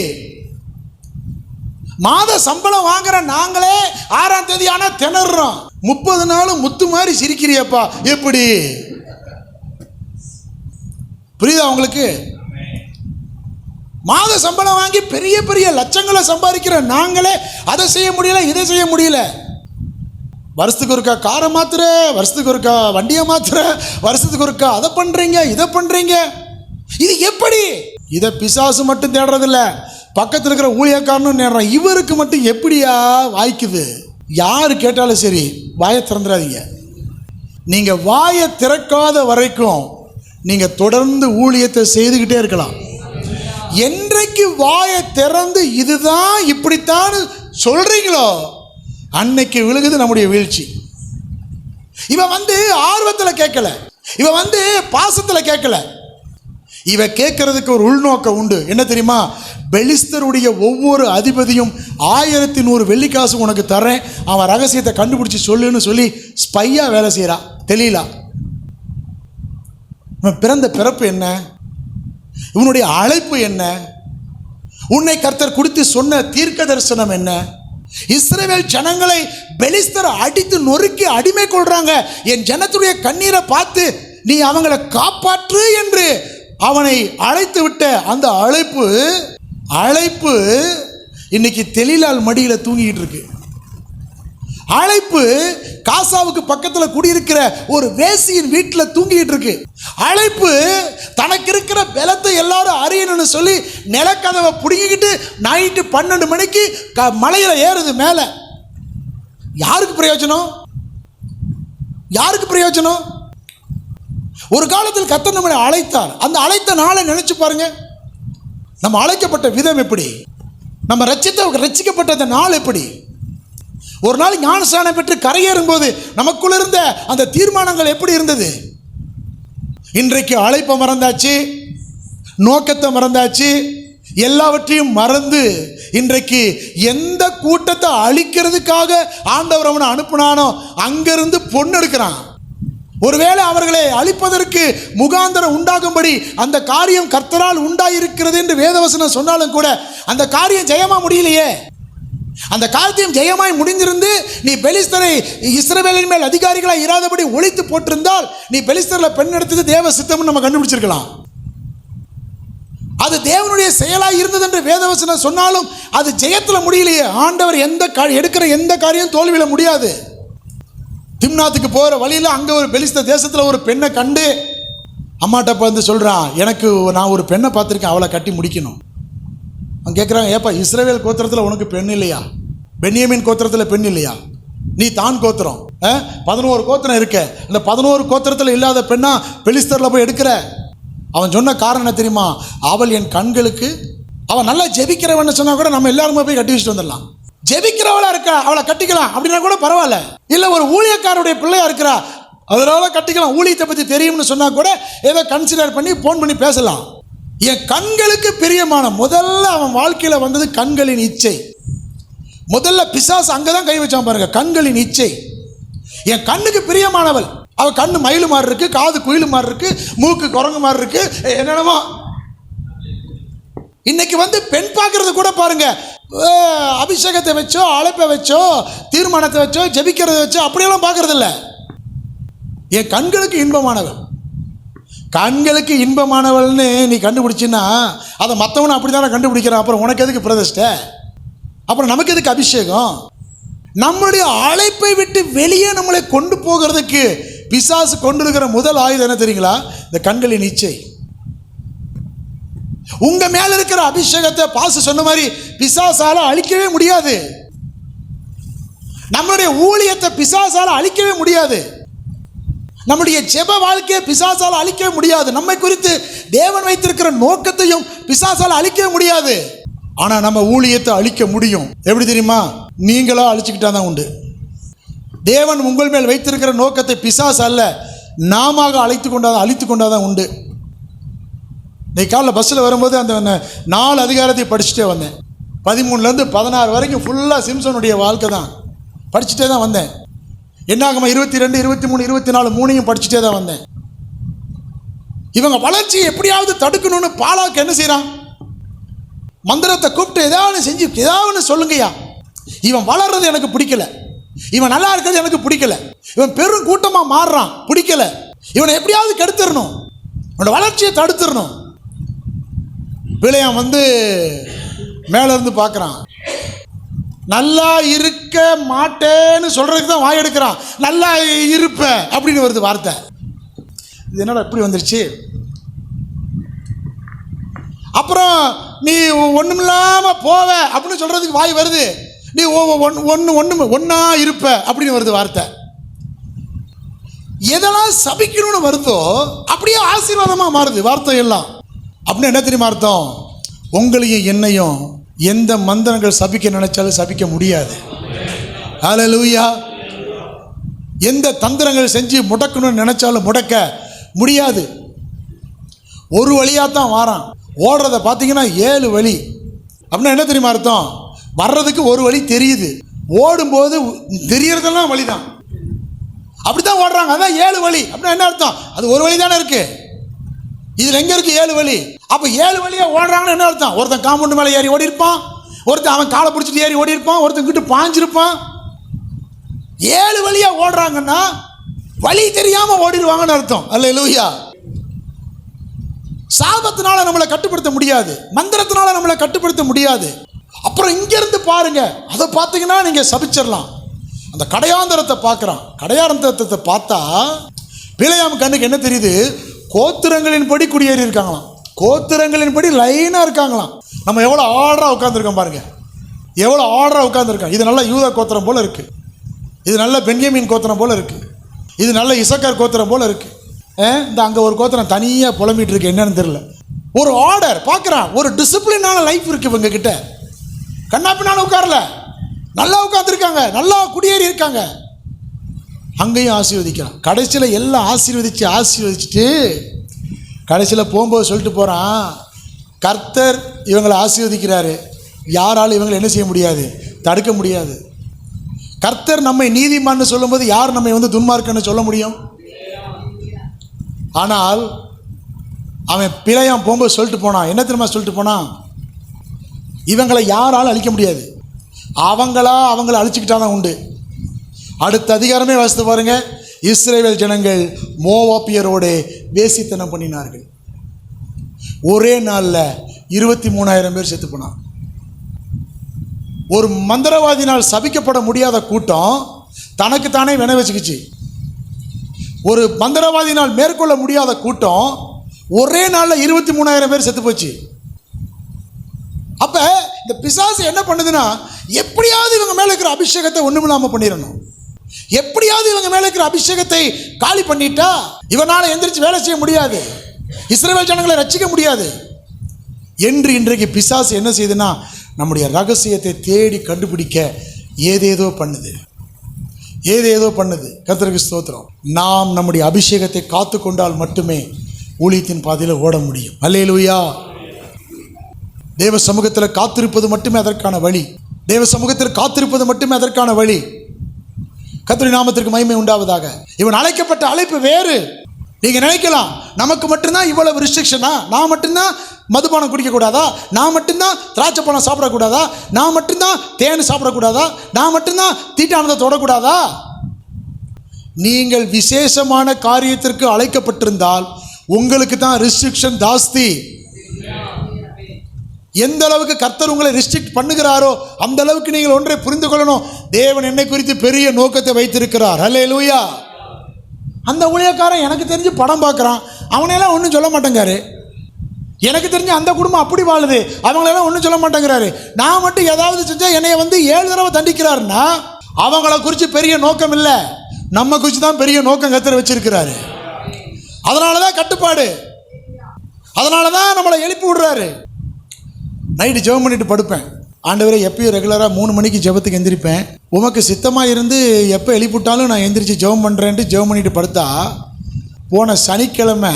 மாத சம்பளம் வாங்குற நாங்களே 6ஆம் தேதி ஆனா திணறோம், 30 நாள் முத்து மாதிரி சிரிக்கிறியப்பா. எப்படி? புரியுதா உங்களுக்கு? மாத சம்பளம் வாங்கி பெரிய பெரிய லட்சங்களை சம்பாதிக்கிற நாங்களே அதை செய்ய முடியல, இதை செய்ய முடியல. வருஷத்துக்கு ஒருக்கா காரை மாத்துற, வருஷத்துக்கு ஒருக்கா வண்டியை மாத்துற, வருஷத்துக்கு ஒருக்கா அதை பண்றீங்க இதை பண்றீங்க. இது எப்படி? இதை பிசாசு மட்டும் தேடுறதில்ல, பக்கத்தில் இருக்கிற ஊழியக்காரனும் தேடுறான். இவருக்கு மட்டும் எப்படியா வாய்க்குது? யாரு கேட்டாலும் சரி வாயை திறந்துடாதீங்க. நீங்க வாயை திறக்காத வரைக்கும் நீங்க தொடர்ந்து ஊழியத்தை செய்துகிட்டே இருக்கலாம். என்றைக்கு வாயை திறந்து இதுதான் இப்படித்தான் சொல்றீங்களோ அன்னைக்கு விழுகுது நம்முடைய வீழ்ச்சி. இவன் வந்து ஆர்வத்தில் கேட்கல, இவன் வந்து பாசத்தில் கேட்கல, இவன் கேட்கறதுக்கு ஒரு உள்நோக்கம் உண்டு. என்ன தெரியுமா? பெலிஸ்தருடைய ஒவ்வொரு அதிபதியும் 1100 வெள்ளிக்காசு உனக்கு தரேன், அவன் ரகசியத்தை கண்டுபிடிச்சி சொல்லுன்னு சொல்லி ஸ்பையா வேலை செய்யறா. தெரியல இவன் பிறந்த பிறப்பு என்ன, இவனுடைய அழைப்பு என்ன, உன்னை கர்த்தர் குறித்து சொன்ன தீர்க்க தரிசனம் என்ன? இஸ்ரவேல் ஜனங்களை பெலிஸ்தர் அடித்து நொறுக்கி அடிமை கொள்றாங்க, என் ஜனத்துடைய கண்ணீரை பார்த்து நீ அவங்களை காப்பாற்று என்று அவனை அழைத்து விட்ட அந்த அழைப்பு இன்னைக்கு தெலீலாள் மடியில தூங்கிட்டு இருக்கு. அழைப்பு காசாவுக்கு பக்கத்தில் குடியிருக்கிற ஒரு வேசியின் வீட்டில் தூங்கிட்டு இருக்கு. அழைப்பு தனக்கு இருக்கிற பலத்தை எல்லாரும் அறியணும்னு சொல்லி நிலக்கதவை பிடிங்கிக்கிட்டு நைட்டு 12 மணிக்கு மலையில ஏறுது மேல. யாருக்கு பிரயோஜனம்? யாருக்கு பிரயோஜனம்? ஒரு காலத்தில் கர்த்தர் நம்மை அழைத்தார். அந்த அழைத்த நாளை நினைச்சு பாருங்க. நம்ம அழைக்கப்பட்ட விதம் எப்படி, நம்ம ரட்சிக்கப்பட்ட அந்த நாள் எப்படி. ஒரு நாள் ஞானஸ்நானம் பெற்று கரையேறும் போது நமக்குள்ள இருந்த அந்த தீர்மானங்கள் எப்படி இருந்தது? இன்றைக்கு அழைப்பை மறந்தாச்சு, நோக்கத்தை மறந்தாச்சு, எல்லாவற்றையும் மறந்து இன்றைக்கு எந்த கூட்டத்தை அழிக்கிறதுக்காக ஆண்டவர் அவனை அனுப்புனானோ அங்கிருந்து பொண்ணு எடுக்கிறான். ஒருவேளை அவர்களை அழிப்பதற்கு முகாந்தரம் உண்டாகும்படி அந்த காரியம் கர்த்தரால் உண்டாயிருக்கிறது என்று வேதவசனம் சொன்னாலும் கூட அந்த காரியம் ஜெயமா முடியலையே. அந்த காரியம் ஜெயமாய் முடிந்திருந்து நீ பெலிஸ்தரை இஸ்ரவேலின் மேல் அதிகாரிகளாக இராதபடி ஒழித்து போட்டிருந்தால் நீ பெலிஸ்தர்ல பெண் எடுத்தது தேவ சித்தம்னு நம்ம கண்டுபிடிச்சிருக்கலாம். அது தேவனுடைய செயலாக இருந்தது என்று வேதவசனம் சொன்னாலும் அது ஜெயத்தில் முடியலையே. ஆண்டவர் எடுக்கிற எந்த காரியம் தோல்வியில் முடியாது. திம்னாத்துக்கு போகிற வழியில் அங்கே ஒரு பெலிஸ்த தேசத்தில் ஒரு பெண்ணை கண்டு அம்மாட்ட வந்து சொல்கிறான், எனக்கு நான் ஒரு பெண்ணை பார்த்துருக்கேன், அவளை கட்டி முடிக்கணும். அவன் கேட்குறாங்க, ஏப்பா இஸ்ரவேல் கோத்திரத்தில் உனக்கு பெண் இல்லையா? பென்யமீன் கோத்திரத்தில் பெண் இல்லையா? நீ தான் கோத்திரம் 11 கோத்திரம் இருக்க, இந்த 11 கோத்திரத்தில் இல்லாத பெண்ணா பெலிஸ்தரில் போய் எடுக்கிற? அவன் சொன்ன காரணம் என்ன தெரியுமா? அவள் என் கண்களுக்கு, அவன் நல்லா ஜெபிக்கிறவன்னு சொன்னா கூட நம்ம எல்லாருமே போய் கட்டி வச்சுட்டு வந்துடலாம். ஜெபிக்கிறவளா இருக்கா, அவளை கட்டிக்கலாம் அப்படின்னா கூட பரவாயில்ல. இல்லை ஒரு ஊழியக்காரருடைய பிள்ளையா இருக்கிறா, அதனால கட்டிக்கலாம், ஊழியத்தை பற்றி தெரியும்னு சொன்னா கூட ஏதோ கன்சிடர் பண்ணி ஃபோன் பண்ணி பேசலாம். என் கண்களுக்கு பிரியமான, முதல்ல அவன் வாழ்க்கையில் வந்தது கண்களின் இச்சை. முதல்ல பிசாசு அங்கதான் கை வச்சான் பாருங்க, கண்களின் இச்சை. என் கண்ணுக்கு பிரியமானவள், அவ கண்ணு மயிலு மாதிரி இருக்கு, காது குயிலு மாதிரி இருக்கு, மூக்கு குரங்கு மாதிரி இருக்கு, என்னென்னமோ. இன்னைக்கு வந்து பெண் பார்க்கறது கூட பாருங்க, அபிஷேகத்தை வச்சோ, அழைப்பை வச்சோ, தீர்மானத்தை வச்சோ, ஜெபிக்கிறத வச்சோ அப்படியெல்லாம் பார்க்கறது இல்லை. என் கண்களுக்கு இன்பமானவள், கண்களுக்கு இன்பமானவள்னு நீ கண்டுபிடிச்சின்னா அதை மற்றவனை அப்படி தானே கண்டுபிடிக்கிறான். அப்புறம் உனக்கு எதுக்கு பிரதிஷ்டை? அப்புறம் நமக்கு எதுக்கு அபிஷேகம்? நம்முடைய அழைப்பை விட்டு வெளியே நம்மளை கொண்டு போகிறதுக்கு பிசாசு கொண்டு இருக்கிற முதல் ஆயுதம் என்ன தெரியுங்களா? இந்த கண்களின் இச்சை. உங்க மேல இருக்கிற அபிஷேகத்தை பாசு சொன்ன மாதிரி பிசாசால அழிக்கவே முடியாது. நம்மளுடைய ஊழியத்தை பிசாசால அழிக்கவே முடியாது. நம்முடைய ஜெப வாழ்க்கையை பிசாசால அழிக்கவே முடியாது. நம்மை குறித்து தேவன் வைத்திருக்கிற நோக்கத்தையும் பிசாசால அழிக்கவே முடியாது. ஆனா நம்ம ஊழியத்தை அழிக்க முடியும். எப்படி தெரியுமா? நீங்களா அழிச்சுக்கிட்டா தான் உண்டு. தேவன் உங்கள் மேல் வைத்திருக்கிற நோக்கத்தை பிசாசு அல்ல, நாம அழித்து கொண்டாதான் உண்டு. இன்னைக்கு காலையில் பஸ்ஸில் வரும்போது அந்த 4 அதிகாரத்தை படிச்சுட்டே வந்தேன். 13லேருந்து 16 வரைக்கும் ஃபுல்லாக சிம்சனுடைய வாழ்க்கை தான் படிச்சுட்டே தான் வந்தேன். என்னாகம 22, 23, 24 மூணையும் படிச்சுட்டே தான் வந்தேன். இவங்க வளர்ச்சியை எப்படியாவது தடுக்கணும்னு பாலாக்கு என்ன செய்யறான்? மந்திரத்தை கூப்பிட்டு ஏதாவது செஞ்சு ஏதாவது சொல்லுங்கய்யா, இவன் வளர்றது எனக்கு பிடிக்கல, இவன் நல்லா இருக்கிறது எனக்கு பிடிக்கல, இவன் பெரும் கூட்டமாக மாறுறான் பிடிக்கல, இவனை எப்படியாவது கெடுத்துடணும், இவனோட வளர்ச்சியை தடுத்துடணும். பிள்ளையான் வந்து மேல இருந்து பார்க்குறான், நல்லா இருக்க மாட்டேன்னு சொல்றதுக்கு தான் வாய் எடுக்கிறான். நல்லா இருப்ப அப்படின்னு வருது வார்த்தை. இது என்னடா இப்படி வந்துருச்சு? அப்புறம் நீ ஒண்ணுமில்லாம போவ அப்படின்னு சொல்றதுக்கு வாய் வருது. நீ ஒன்னா இருப்ப அப்படின்னு வருது வார்த்தை. எதெல்லாம் சபிக்கணும்னு வருதோ அப்படியே ஆசீர்வாதமா மாறுது வார்த்தை எல்லாம். அப்படின்னு என்ன தெரியுமா அர்த்தம்? உங்களையும் என்னையும் எந்த மந்திரங்கள் சபிக்க நினைச்சாலும் சபிக்க முடியாது. ஹல்லேலூயா. எந்த தந்திரங்கள் செஞ்சு முடக்கணும்னு நினைச்சாலும் முடக்க முடியாது. ஒரு வழியாக தான் வாரான். ஓடுறத பார்த்தீங்கன்னா 7 வழி. அப்படின்னா என்ன தெரியுமா அர்த்தம்? வர்றதுக்கு ஒரு வழி தெரியுது, ஓடும்போது தெரியறதெல்லாம் வழிதான். அப்படித்தான் ஓடுறாங்க, அதான் 7 வழி. அப்படின்னா என்ன அர்த்தம்? அது ஒரு வழி தானே இருக்கு, இதுல எங்க இருக்கு 7 வழி? அப்ப 7 வழியா ஓடுறாங்கன்னு என்ன அர்த்தம்? ஒருத்தன் காம்பவுண்ட் மேலே ஏறி ஓடி இருப்பான், ஒருத்தன் அவன் காலை பிடிச்சிட்டு ஏறி ஓடி இருப்பான், ஒருத்தன் கிட்ட பாஞ்சிருப்பான். 7 வழியா ஓடுறாங்கன்னா வழி தெரியாம ஓடிடுவாங்கன்னு அர்த்தம். அல்லேலூயா. சாபத்தினால நம்மளை கட்டுப்படுத்த முடியாது, மந்திரத்தினால நம்மளை கட்டுப்படுத்த முடியாது. அப்புறம் இங்க இருந்து பாருங்க, அதை பார்த்தீங்கன்னா நீங்க சபிச்சிடலாம். அந்த கடையாந்தரத்தை பார்க்குறான். கடையாந்தரத்தை பார்த்தா பிலேயாம் கண்ணுக்கு என்ன தெரியுது? கோத்திரங்களின் படி குடியேறி இருக்காங்களாம், கோத்திரங்களின் படி லைனா இருக்காங்களாம். நம்ம எவ்வளோ ஆர்டரா உட்காந்துருக்கோம் பாருங்க, எவ்வளோ ஆர்டரா உட்காந்துருக்கோம். இது நல்ல யூதா கோத்திரம் போல இருக்கு, இது நல்ல பென்யமீன் கோத்திரம் போல இருக்கு, இது நல்ல இசக்கார் கோத்திரம் போல இருக்கு. இந்த அங்கே ஒரு கோத்திரம் தனியாக புலம்பிட்டு இருக்கு, என்னன்னு தெரியல. ஒரு ஆர்டர் பார்க்குறான், ஒரு டிசிப்ளினான லைஃப் இருக்கு இவங்க கிட்ட. கண்ணாப்பினால உட்காரல, நல்லா உட்காந்துருக்காங்க, நல்லா குடியேறி இருக்காங்க. அங்கேயும் ஆசீர்வதிக்கிறான். கடைசியில் எல்லாம் ஆசீர்வதிச்சுட்டு கடைசியில் போகும்போது சொல்லிட்டு போகிறான், கர்த்தர் இவங்களை ஆசீர்வதிக்கிறாரு, யாராலும் இவங்களை என்ன செய்ய முடியாது, தடுக்க முடியாது. கர்த்தர் நம்மை நீதிமான்னு சொல்லும்போது யார் நம்மை துன்மார்க்கன்னு சொல்ல முடியும்? ஆனால் அவன் பிழையாம் போகும்போது சொல்லிட்டு போனான். என்ன தெரியுமா சொல்லிட்டு போனான்? இவங்களை யாராலும் அழிக்க முடியாது, அவங்கள அழிச்சுக்கிட்டாதான் உண்டு. அடுத்த அதிகாரமே வாசித்து பாருங்க. இஸ்ரவேல் ஜனங்கள் மோவாபியரோடு வேசித்தனம் பண்ணினார்கள். ஒரே நாளில் 23,000 பேர் செத்து போனான். ஒரு மந்திரவாதினால் சபிக்கப்பட முடியாத கூட்டம் தனக்குத்தானே வினை வச்சுக்கிச்சு. ஒரு மந்திரவாதினால் மேற்கொள்ள முடியாத கூட்டம் ஒரே நாளில் 23,000 பேர் செத்து போச்சு. அப்ப இந்த பிசாசு என்ன பண்ணுதுன்னா, எப்படியாவது இவங்க மேல இருக்கிற அபிஷேகத்தை ஒண்ணுமில்லாம பண்ணிடணும், எப்படியாவது இவங்க மேல இருக்கிற அபிஷேகத்தை காலி பண்ணிட்டா இவனால எந்திரிச்சு வேலை செய்ய முடியாது, இஸ்ரவேல் ஜனங்களை ரட்சிக்க முடியாது என்று இன்றைக்கு பிசாசு என்ன செய்யுதுன்னா, நம்முடைய ரகசியத்தை தேடி கண்டுபிடிக்க ஏதேதோ பண்ணுது. கர்த்தருக்கு ஸ்தோத்திரம். நாம் நம்முடைய அபிஷேகத்தை காத்து கொண்டால் மட்டுமே ஊழியத்தின் பாதையில் ஓட முடியும். அல்லேலூயா. தேவ சமூகத்தில் காத்திருப்பது மட்டுமே அதற்கான வழி. கர்த்தருடைய நாமத்திற்கு மகிமை உண்டாவதாக. இவன் அழைக்கப்பட்ட அழைப்பு வேறு. நீங்க நினைக்கலாம், நமக்கு மட்டும்தான் இவ்வளவு ரிஸ்ட்ரிக்ஷனா, நான் மட்டும்தான் மதுபானம் குடிக்கக்கூடாதா, நான் மட்டும்தான் திராட்சை பழம் சாப்பிடக்கூடாதா, நான் மட்டும்தான் தேன் சாப்பிடக்கூடாதா, நான் மட்டும்தான் தீட்டானதை தொடக்கூடாதா? நீங்கள் விசேஷமான காரியத்திற்கு அழைக்கப்பட்டிருந்தால் உங்களுக்கு தான் ரெஸ்ட்ரிக்ஷன் ஜாஸ்தி. எந்த அளவுக்கு கர்த்தர் உங்களை ரெஸ்ட்ரிக்ட் பண்ணுகிறாரோ அந்த அளவுக்கு நீங்கள் ஒன்றை புரிந்து கொள்ளணும், தேவன் என்னை குறித்து பெரிய நோக்கத்தை வைத்திருக்கிறார். அல்லேலூயா. அந்த ஊழியக்காரன் எனக்கு தெரிஞ்சு படம் பார்க்குறான், அவனையெல்லாம் ஒன்றும் சொல்ல மாட்டேங்கிறாரு. எனக்கு தெரிஞ்சு அந்த குடும்பம் அப்படி வாழுது, அவங்களெல்லாம் ஒன்றும் சொல்ல மாட்டேங்கிறாரு. நான் மட்டும் ஏதாவது செஞ்சால் என்னைய 7 தடவை தண்டிக்கிறாருன்னா அவங்கள குறித்து பெரிய நோக்கம் இல்லை, நம்ம குறித்து தான் பெரிய நோக்கம் கர்த்தர் வச்சிருக்கிறாரு. அதனால தான் கட்டுப்பாடு, அதனால தான் நம்மளை எழுப்பி விடுறாரு. நைட்டு ஜெபம் பண்ணிட்டு படுப்பேன். ஆண்டவரே, எப்பயும் ரெகுலராக 3 மணிக்கு ஜெபத்துக்கு எந்திரிப்பேன், உமக்கு சித்தமாக இருந்து எப்போ எழுப்பிவிட்டாலும் நான் எந்திரிச்சு ஜெபம் பண்ணுறேன்ட்டு ஜெபம் பண்ணிட்டு படுத்தா, போன சனிக்கிழமை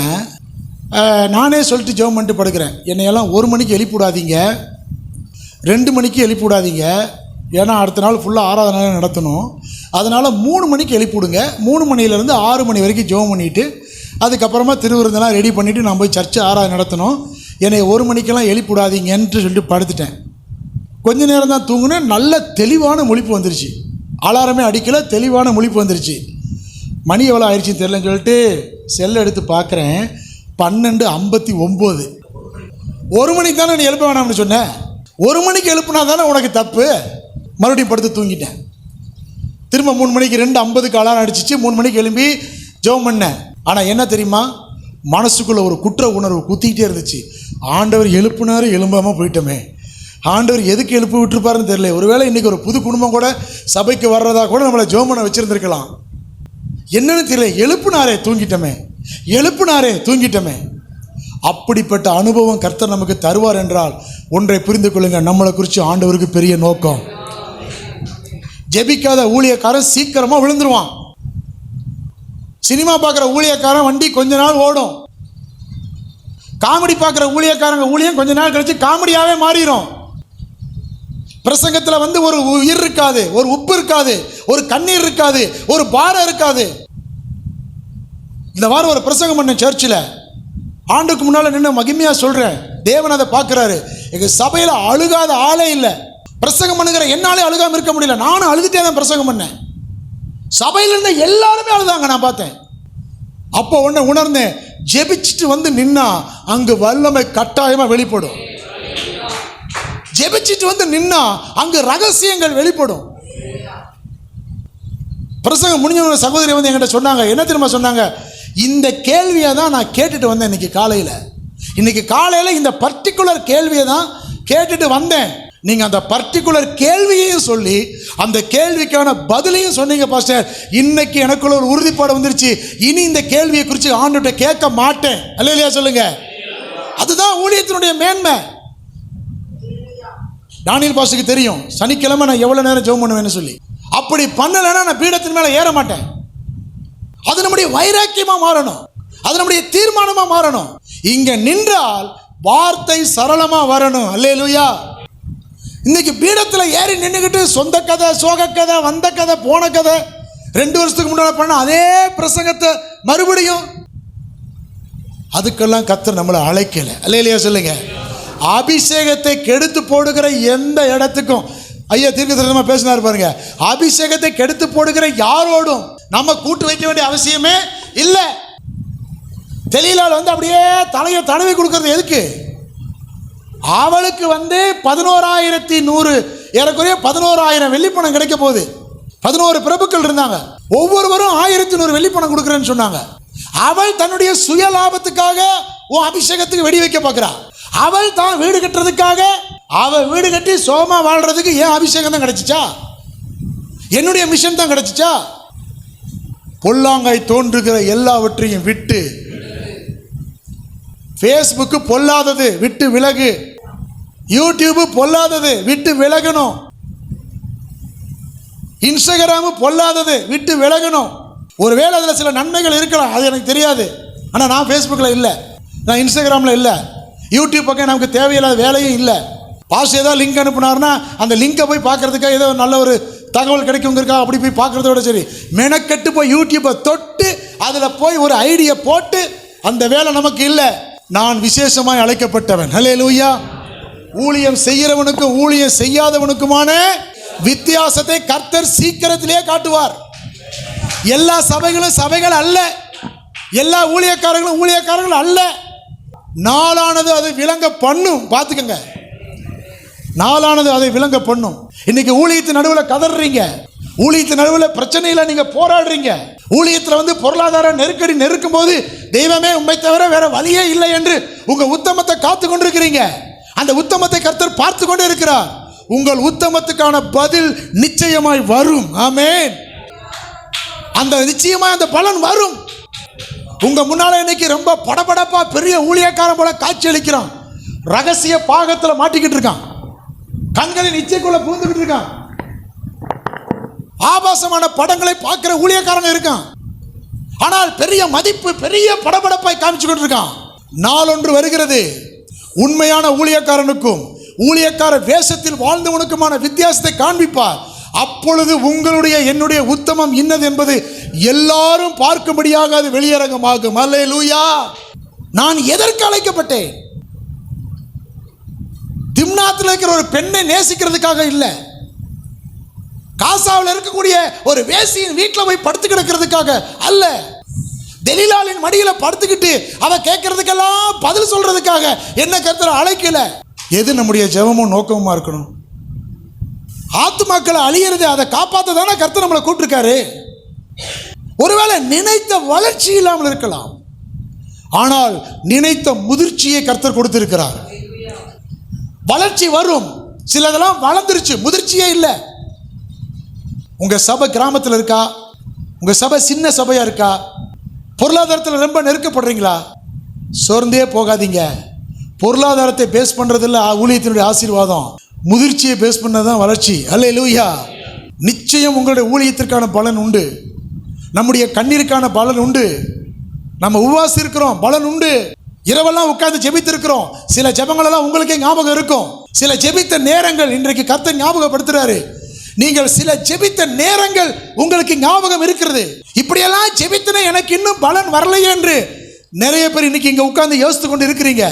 நானே சொல்லிட்டு ஜெபம் பண்ணிட்டு படுக்கிறேன், என்னையெல்லாம் 1 மணிக்கு எழுப்பி விடாதீங்க, 2 மணிக்கு எழுப்பி விடாதீங்க, ஏன்னா அடுத்த நாள் ஃபுல்லாக ஆராதனை நடத்தணும், அதனால் 3 மணிக்கு எழுப்பி விடுங்க, 3 மணிலேருந்து 6 மணி வரைக்கும் ஜெபம் பண்ணிவிட்டு அதுக்கப்புறமா திருவிருந்தெல்லாம் ரெடி பண்ணிவிட்டு நான் போய் சர்ச்சை ஆராதனை நடத்தணும், என்னை 1 மணிக்கெல்லாம் எழுப்பி விடாதீங்கன்ட்டு சொல்லிட்டு படுத்துட்டேன். கொஞ்ச நேரம் தான் தூங்குனேன், நல்ல தெளிவான முழிப்பு வந்துருச்சு, அலாரமே அடிக்கலை, தெளிவான முழிப்பு வந்துருச்சு. மணி எவ்வளோ ஆயிடுச்சுன்னு தெரியலன்னு சொல்லிட்டு செல்லை எடுத்து பார்க்குறேன், 12:59. 1 மணிக்கு தானே நீ எழுப்ப வேணாம்னு சொன்னேன், 1 மணிக்கு எழுப்புனா தானே உனக்கு தப்பு. மறுபடியும் படுத்து தூங்கிட்டேன். திரும்ப 3 மணிக்கு 2:50க்கு அலாரம் அடிச்சிச்சு, 3 மணிக்கு எழும்பி ஜெபம் பண்ணேன். ஆனால் என்ன தெரியுமா, மனசுக்குள்ளே ஒரு குற்ற உணர்வு குத்திக்கிட்டே இருந்துச்சு. ஆண்டவர் எழுப்புனாரு, எழும்பாமல் போயிட்டோமே, ஆண்டவர் எதுக்கு எழுப்பி விட்டுருப்பாருன்னு தெரியல, ஒருவேளை இன்றைக்கி ஒரு புது குடும்பம் கூட சபைக்கு வர்றதா கூட நம்மளை ஜெபம் பண்ண வச்சுருந்துருக்கலாம், என்னன்னு தெரியல, எழுப்புனாரே தூங்கிட்டோமே. அப்படிப்பட்ட அனுபவம் கர்த்தர் நமக்கு தருவார் என்றால் ஒன்றை புரிந்து கொள்ளுங்க, நம்மளை குறித்து ஆண்டவருக்கு பெரிய நோக்கம். ஜெபிக்காத ஊழியக்காரன் சீக்கிரமாக விழுந்துருவான். சினிமா பார்க்குற ஊழியக்காரன் வண்டி கொஞ்ச நாள் ஓடும், காமெடி பார்க்குற ஊழியக்காரங்க ஊழியம் கொஞ்ச நாள் கழிச்சு காமெடியாகவே மாறிடும். பிரசங்கத்தில் ஒரு உயிர் இருக்காது, ஒரு உப்பு இருக்காது, ஒரு கண்ணீர் இருக்காது, ஒரு பாரம் இருக்காது. இந்த வாரம் ஒரு பிரசங்கம் பண்ண சர்ச்சில், ஆண்டுக்கு முன்னால் நின்று மகிமையாக சொல்கிறேன், தேவன் அதை பார்க்குறாரு. எங்கள் சபையில் அழுகாத ஆளே இல்லை. பிரசங்கம் பண்ணுகிற என்னாலே அழுகாமல் இருக்க முடியல, நானும் அழுதுகிட்டே தான் பிரசங்கம் பண்ணேன். சபையில் இருந்த எல்லாருமே அழுதாங்க, நான் பார்த்தேன். அப்போ ஒன்று உணர்ந்தேன், ஜெபிச்சுட்டு நின்னா அங்கு வல்லமை கட்டாயமாக வெளிப்படும். ஜெபிச்சுட்டு நின்னா அங்கு ரகசியங்கள் வெளிப்படும். பிரசங்கம் முடிஞ்சவங்க சகோதரி என்கிட்ட சொன்னாங்க, என்ன தெரியுமா சொன்னாங்க, இந்த கேள்வியை தான் நான் கேட்டுட்டு வந்தேன் இன்னைக்கு காலையில் இந்த பர்டிகுலர் கேள்வியை தான் கேட்டுட்டு வந்தேன். நீங்கள் அந்த பர்டிகுலர் கேள்வியையும் சொல்லி அந்த கேள்விக்கான பதிலையும் சொன்னீங்க பாஸ்டர். இன்னைக்கு எனக்குள்ள ஒரு உறுதிப்பாடு வந்துருச்சு, இனி இந்த கேள்வியை குறித்து ஆண்டுகிட்ட கேட்க மாட்டேன். அல்லேலூயா சொல்லுங்க. அதுதான் ஊழியத்தினுடைய மேன்மை. தானியேல் பாஸ்டருக்கு தெரியும் சனிக்கிழமை நான் எவ்வளோ நேரம் ஜெபம் பண்ணுவேன்னு சொல்லி. அப்படி பண்ணலைன்னா நான் பீடத்தின் மேலே ஏற மாட்டேன். அது நம்முடைய வைராக்கியமாக மாறணும், அது நம்முடைய தீர்மானமாக மாறணும். இங்க நின்றால் வார்த்தை சரளமா வரணும். அல்லேலூயா. இன்னைக்கு பீடத்துல ஏறி நின்றுக்கிட்டு சொந்த கதை, சோக கதை, வந்த கதை, போன கதை, 2 வருஷத்துக்கு முன்னாடி பண்ண அதே பிரசங்கத்தை மறுபடியும், அதுக்கெல்லாம் கர்த்தர் நம்மளை அழைக்கல. அல்லேலூயா சொல்லுங்க. அபிஷேகத்தை கெடுத்து போடுகிற எந்த இடத்துக்கும், ஐயா தீர்க்கதரிசனமா பேசினார் பாருங்க, அபிஷேகத்தை கெடுத்து போடுகிற யாரோடும் நம்ம கூட்டு வைக்க வேண்டிய அவசியமே இல்லை. தெளிலால் அப்படியே தலையை தடவி கொடுக்கறது எதுக்கு? அவளுக்கு 11,100 ஏறக்குறைய 11,000 வெள்ளிப்பணம் கிடைக்க போகுது. 11 பிரபுக்கள் இருந்தாங்க, ஒவ்வொருவரும் 1,100 வெள்ளிப்பணம் கொடுக்குறேன்னு சொன்னாங்க. அவள் தன்னுடைய சுய லாபத்துக்காக உன் அபிஷேகத்துக்கு வெடி வைக்க பார்க்கிறா. அவள் தான் வீடு கட்டுறதுக்காக, அவள் வீடு கட்டி சோமா வாழ்றதுக்கு ஏன் அபிஷேகம் தான் கிடைச்சிச்சா? என்னுடைய மிஷன் தான் கிடைச்சிச்சா? பொல்லாங்காய் தோன்றுகிற எல்லாவற்றையும் விட்டு, ஃபேஸ்புக்கு பொல்லாதது விட்டு விலகு, யூடியூப் பொல்லாதது விட்டு விலகணும், இன்ஸ்டாகிராம் பொல்லாதது விட்டு விலகணும். ஒருவேளை அதில் சில நன்மைகள் இருக்கலாம், அது எனக்கு தெரியாது. ஆனால் நான் ஃபேஸ்புக்கில் இல்லை, நான் இன்ஸ்டாகிராமில் இல்லை, யூடியூப் பக்கம் நமக்கு தேவையில்லாத வேலையும் இல்லை. பாஸ் ஏதோ லிங்க் அனுப்புனார்னா அந்த லிங்கை போய் பார்க்கறதுக்காக ஏதோ நல்ல ஒரு தகவல் கிடைக்குங்கிறக்கா அப்படி போய் பார்க்குறதோட சரி, மெனக்கட்டு போய் யூடியூப்பை தொட்டு அதில் போய் ஒரு ஐடியா போட்டு அந்த வேலை நமக்கு இல்லை. நான் விசேஷமாய் அழைக்கப்பட்டவன். ஹல்லேலூயா. ஊழியம் செய்கிறவனுக்கும் ஊழியம் செய்யாதவனுக்குமான வித்தியாசத்தை கர்த்தர் சீக்கிரத்திலே காட்டுவார். எல்லா சபைகளும் சபைகள் அல்ல, எல்லா ஊழியக்காரர்களும் ஊழியக்காரர்கள் அல்ல. நாளானது அதை விளங்க பண்ணும். பார்த்துக்கங்க, நாளானது அதை விளங்க பண்ணும். இன்னைக்கு ஊழியத்தின் நடுவில் கதறீங்க, ஊழியத்தின் நடுவில் பிரச்சனையில் நீங்க போராடுறீங்க, ஊழியத்தில் பொருளாதார நெருக்கடி நெருக்கும் போது தெய்வமே உண்மை தவிர வேற வழியே இல்லை என்று உங்க உத்தமத்தை காத்து கொண்டிருக்கிறீங்க. அந்த உத்தமத்தை கர்த்தர் பார்த்து கொண்டு இருக்கிறார். உங்கள் உத்தமத்துக்கான பதில் நிச்சயமாய் வரும். ஆமென். அந்த நிச்சயமாய் அந்த பலன் வரும். உங்க முன்னால இன்னைக்கு ரொம்ப படபடப்பா பெரிய ஊழியக்காரன் போல காட்சி அளிக்கிறான், ரகசிய பாகத்தில் மாட்டிக்கிட்டு இருக்கான், கண்களின் இச்சைக்குள்ள பூந்துக்கிட்டு இருக்கான், ஆபாசமான படங்களை பார்க்கிற ஊழியக்காரங்க இருக்கான். ஆனால் பெரிய மதிப்பு, பெரிய படபடப்பாய் காமிச்சுக்கிட்டு இருக்கான். நாளொன்று வருகிறது, உண்மையான ஊழியக்காரனுக்கும் ஊழியக்கார வேஷத்தில் வாழ்ந்தவனுக்குமான வித்தியாசத்தை காண்பிப்பார். அப்பொழுது உங்களுடைய என்னுடைய உத்தமம் இன்னது என்பது எல்லாரும் பார்க்கும்படியாக அது வெளியரங்கமாகும். அல்லேலூயா. நான் எதற்கு அழைக்கப்பட்டேன்? திம்னாத்தில் இருக்கிற ஒரு பெண்ணை நேசிக்கிறதுக்காக இல்லை, காசாவில் இருக்கக்கூடிய ஒரு வேசியின் வீட்டில் போய் படுத்து கிடக்கிறதுக்காக அல்ல, தெலீலாளின் மடியில் படுத்துக்கிட்டு அவ கேட்கறதுக்கெல்லாம் பதில் சொல்றதுக்காக என்ன கர்த்தர் அழைக்கல. எது நம்முடைய ஜெபமும் நோக்கமுமா இருக்கணும்? ஆத்துமாக்களை அழியறது, அதை காப்பாற்ற தானே கர்த்தர் நம்மளை கூப்பிட்டுருக்காரு. ஒருவேளை நினைத்த வளர்ச்சி இல்லாமல் இருக்கலாம், ஆனால் நினைத்த முதிர்ச்சியை கர்த்தர் கொடுத்திருக்கிறார். வளர்ச்சி வரும், சிலதெல்லாம் வளர்ந்துருச்சு, முதிர்ச்சியே இல்லை. உங்க சபை கிராமத்தில் இருக்கா? உங்க சபை சின்ன சபையா இருக்கா? பொருளாதாரத்தில் ரொம்ப நெருக்கப்படுறீங்களா? சோர்ந்தே போகாதீங்க. பொருளாதாரத்தை பேஸ் பண்றதில்ல ஊழியத்தினுடைய ஆசீர்வாதம், முதிர்ச்சியை பேஸ் பண்ணதான் வளர்ச்சி. அல்லேலூயா. நிச்சயம் உங்களுடைய ஊழியத்திற்கான பலன் உண்டு, நம்முடைய கண்ணீருக்கான பலன் உண்டு. நம்ம உபவாசி இருக்கிறோம், பலன் உண்டு. இரவெல்லாம் உட்கார்ந்து ஜெபித்திருக்கிறோம், சில ஜெபங்களெல்லாம் உங்களுக்கே ஞாபகம் இருக்கும். சில ஜெபித்த நேரங்கள் இன்றைக்கு கர்த்தர் ஞாபகப்படுத்துறாரு. நீங்கள் சில ஜெபித்த நேரங்கள் உங்களுக்கு ஞாபகம் இருக்கிறது. இப்படியெல்லாம் ஜெபித்தன எனக்கு இன்னும் பலன் வரலையே என்று நிறைய பேர் இன்னைக்கு இங்க உட்கார்ந்து யோசித்து கொண்டு இருக்கிறீங்க.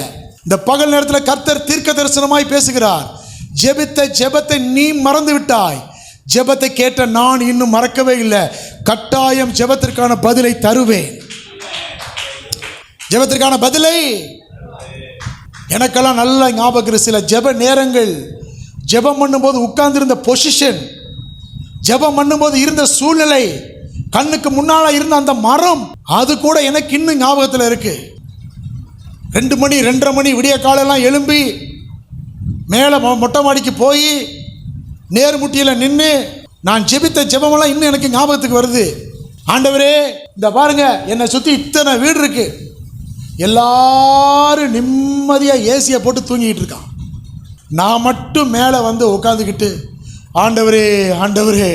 இந்த பகல் நேரத்தில் கர்த்தர் தீர்க்க தரிசனமாய் பேசுகிறார். ஜெபித்த ஜெபத்தை நீ மறந்து விட்டாய், ஜெபத்தை கேட்ட நான் இன்னும் மறக்கவே இல்லை. கட்டாயம் ஜெபத்திற்கான பதிலை தருவேன். ஜெபத்திற்கான பதிலை எனக்கெல்லாம் நல்ல ஞாபகம். சில ஜெப நேரங்கள், ஜெபம் பண்ணும்போது உட்கார்ந்திருந்த பொசிஷன், ஜெபம் பண்ணும்போது இருந்த சூழ்நிலை, கண்ணுக்கு முன்னால இருந்த அந்த மரம், அது கூட எனக்கு இன்னும் ஞாபகத்தில் இருக்கு. 2 மணி 2:30 மணி விடிய காலெல்லாம் எழும்பி மேலே மொட்டை மாடிக்கு போய் நேர்முட்டியில் நின்று நான் ஜெபித்த ஜெபமெல்லாம் இன்னும் எனக்கு ஞாபகத்துக்கு வருது. ஆண்டவரே, இந்த பாருங்க, என்னை சுற்றி இத்தனை வீடு இருக்கு, எல்லாரும் நிம்மதியாக ஏசியை போட்டு தூங்கிக்கிட்டு இருக்கான், நான் மட்டும் மேலே உட்காந்துக்கிட்டு ஆண்டவரே ஆண்டவரே,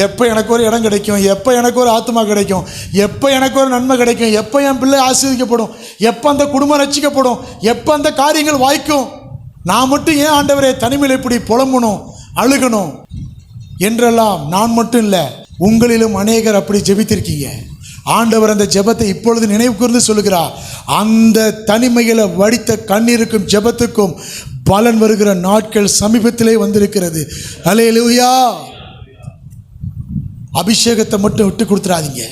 எப்போ எனக்கு ஒரு இடம் கிடைக்கும், எப்போ எனக்கு ஒரு ஆத்மா கிடைக்கும், எப்போ எனக்கு ஒரு நன்மை கிடைக்கும், எப்போ என் பிள்ளை ஆசீர்வதிக்கப்படும், எப்போ அந்த குடும்பம் ரட்சிக்கப்படும், எப்போ அந்த காரியங்கள் வாய்க்கும், நான் மட்டும் ஏன் ஆண்டவரே தனிமையில் இப்படி புலம்பணும் அழுகணும் என்றெல்லாம் நான் மட்டும் இல்லை, உங்களிலும் அநேகர் அப்படி ஜெபித்திருக்கீங்க. ஆண்டவர் அந்த ஜெபத்தை இப்பொழுது நினைவு கூர்ந்து சொல்லுகிறார். அந்த தனிமையில் வடித்த கண்ணீருக்கும் ஜெபத்துக்கும் பலன் வருகிற நாட்கள் சமீபத்திலே வந்திருக்கிறது. அல்லேலூயா. அபிஷேகத்தை மட்டும் விட்டு கொடுத்துறாதீங்க,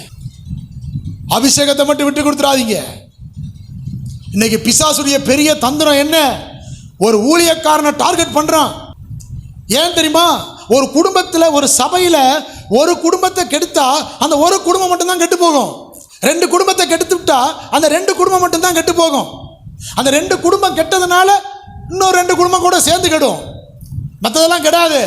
அபிஷேகத்தை மட்டும் விட்டு கொடுத்துறாதீங்க. இன்னைக்கு பிசாசுடைய பெரிய தந்திரம் என்ன? ஒரு ஊழியக்காரனை டார்கெட் பண்றான். ஏன் தெரியுமா? ஒரு குடும்பத்தில், ஒரு சபையில் ஒரு குடும்பத்தை கெடுத்தா அந்த ஒரு குடும்பம் மட்டும்தான் கெட்டு போகும். 2 குடும்பத்தை கெடுத்துட்டா அந்த 2 குடும்பம் மட்டும்தான் கெட்டு போகும். அந்த 2 குடும்பம் கெட்டதுனால இன்னொரு 2 குடும்பம் கூட சேர்ந்து கெடும், மற்றதெல்லாம் கெடாது.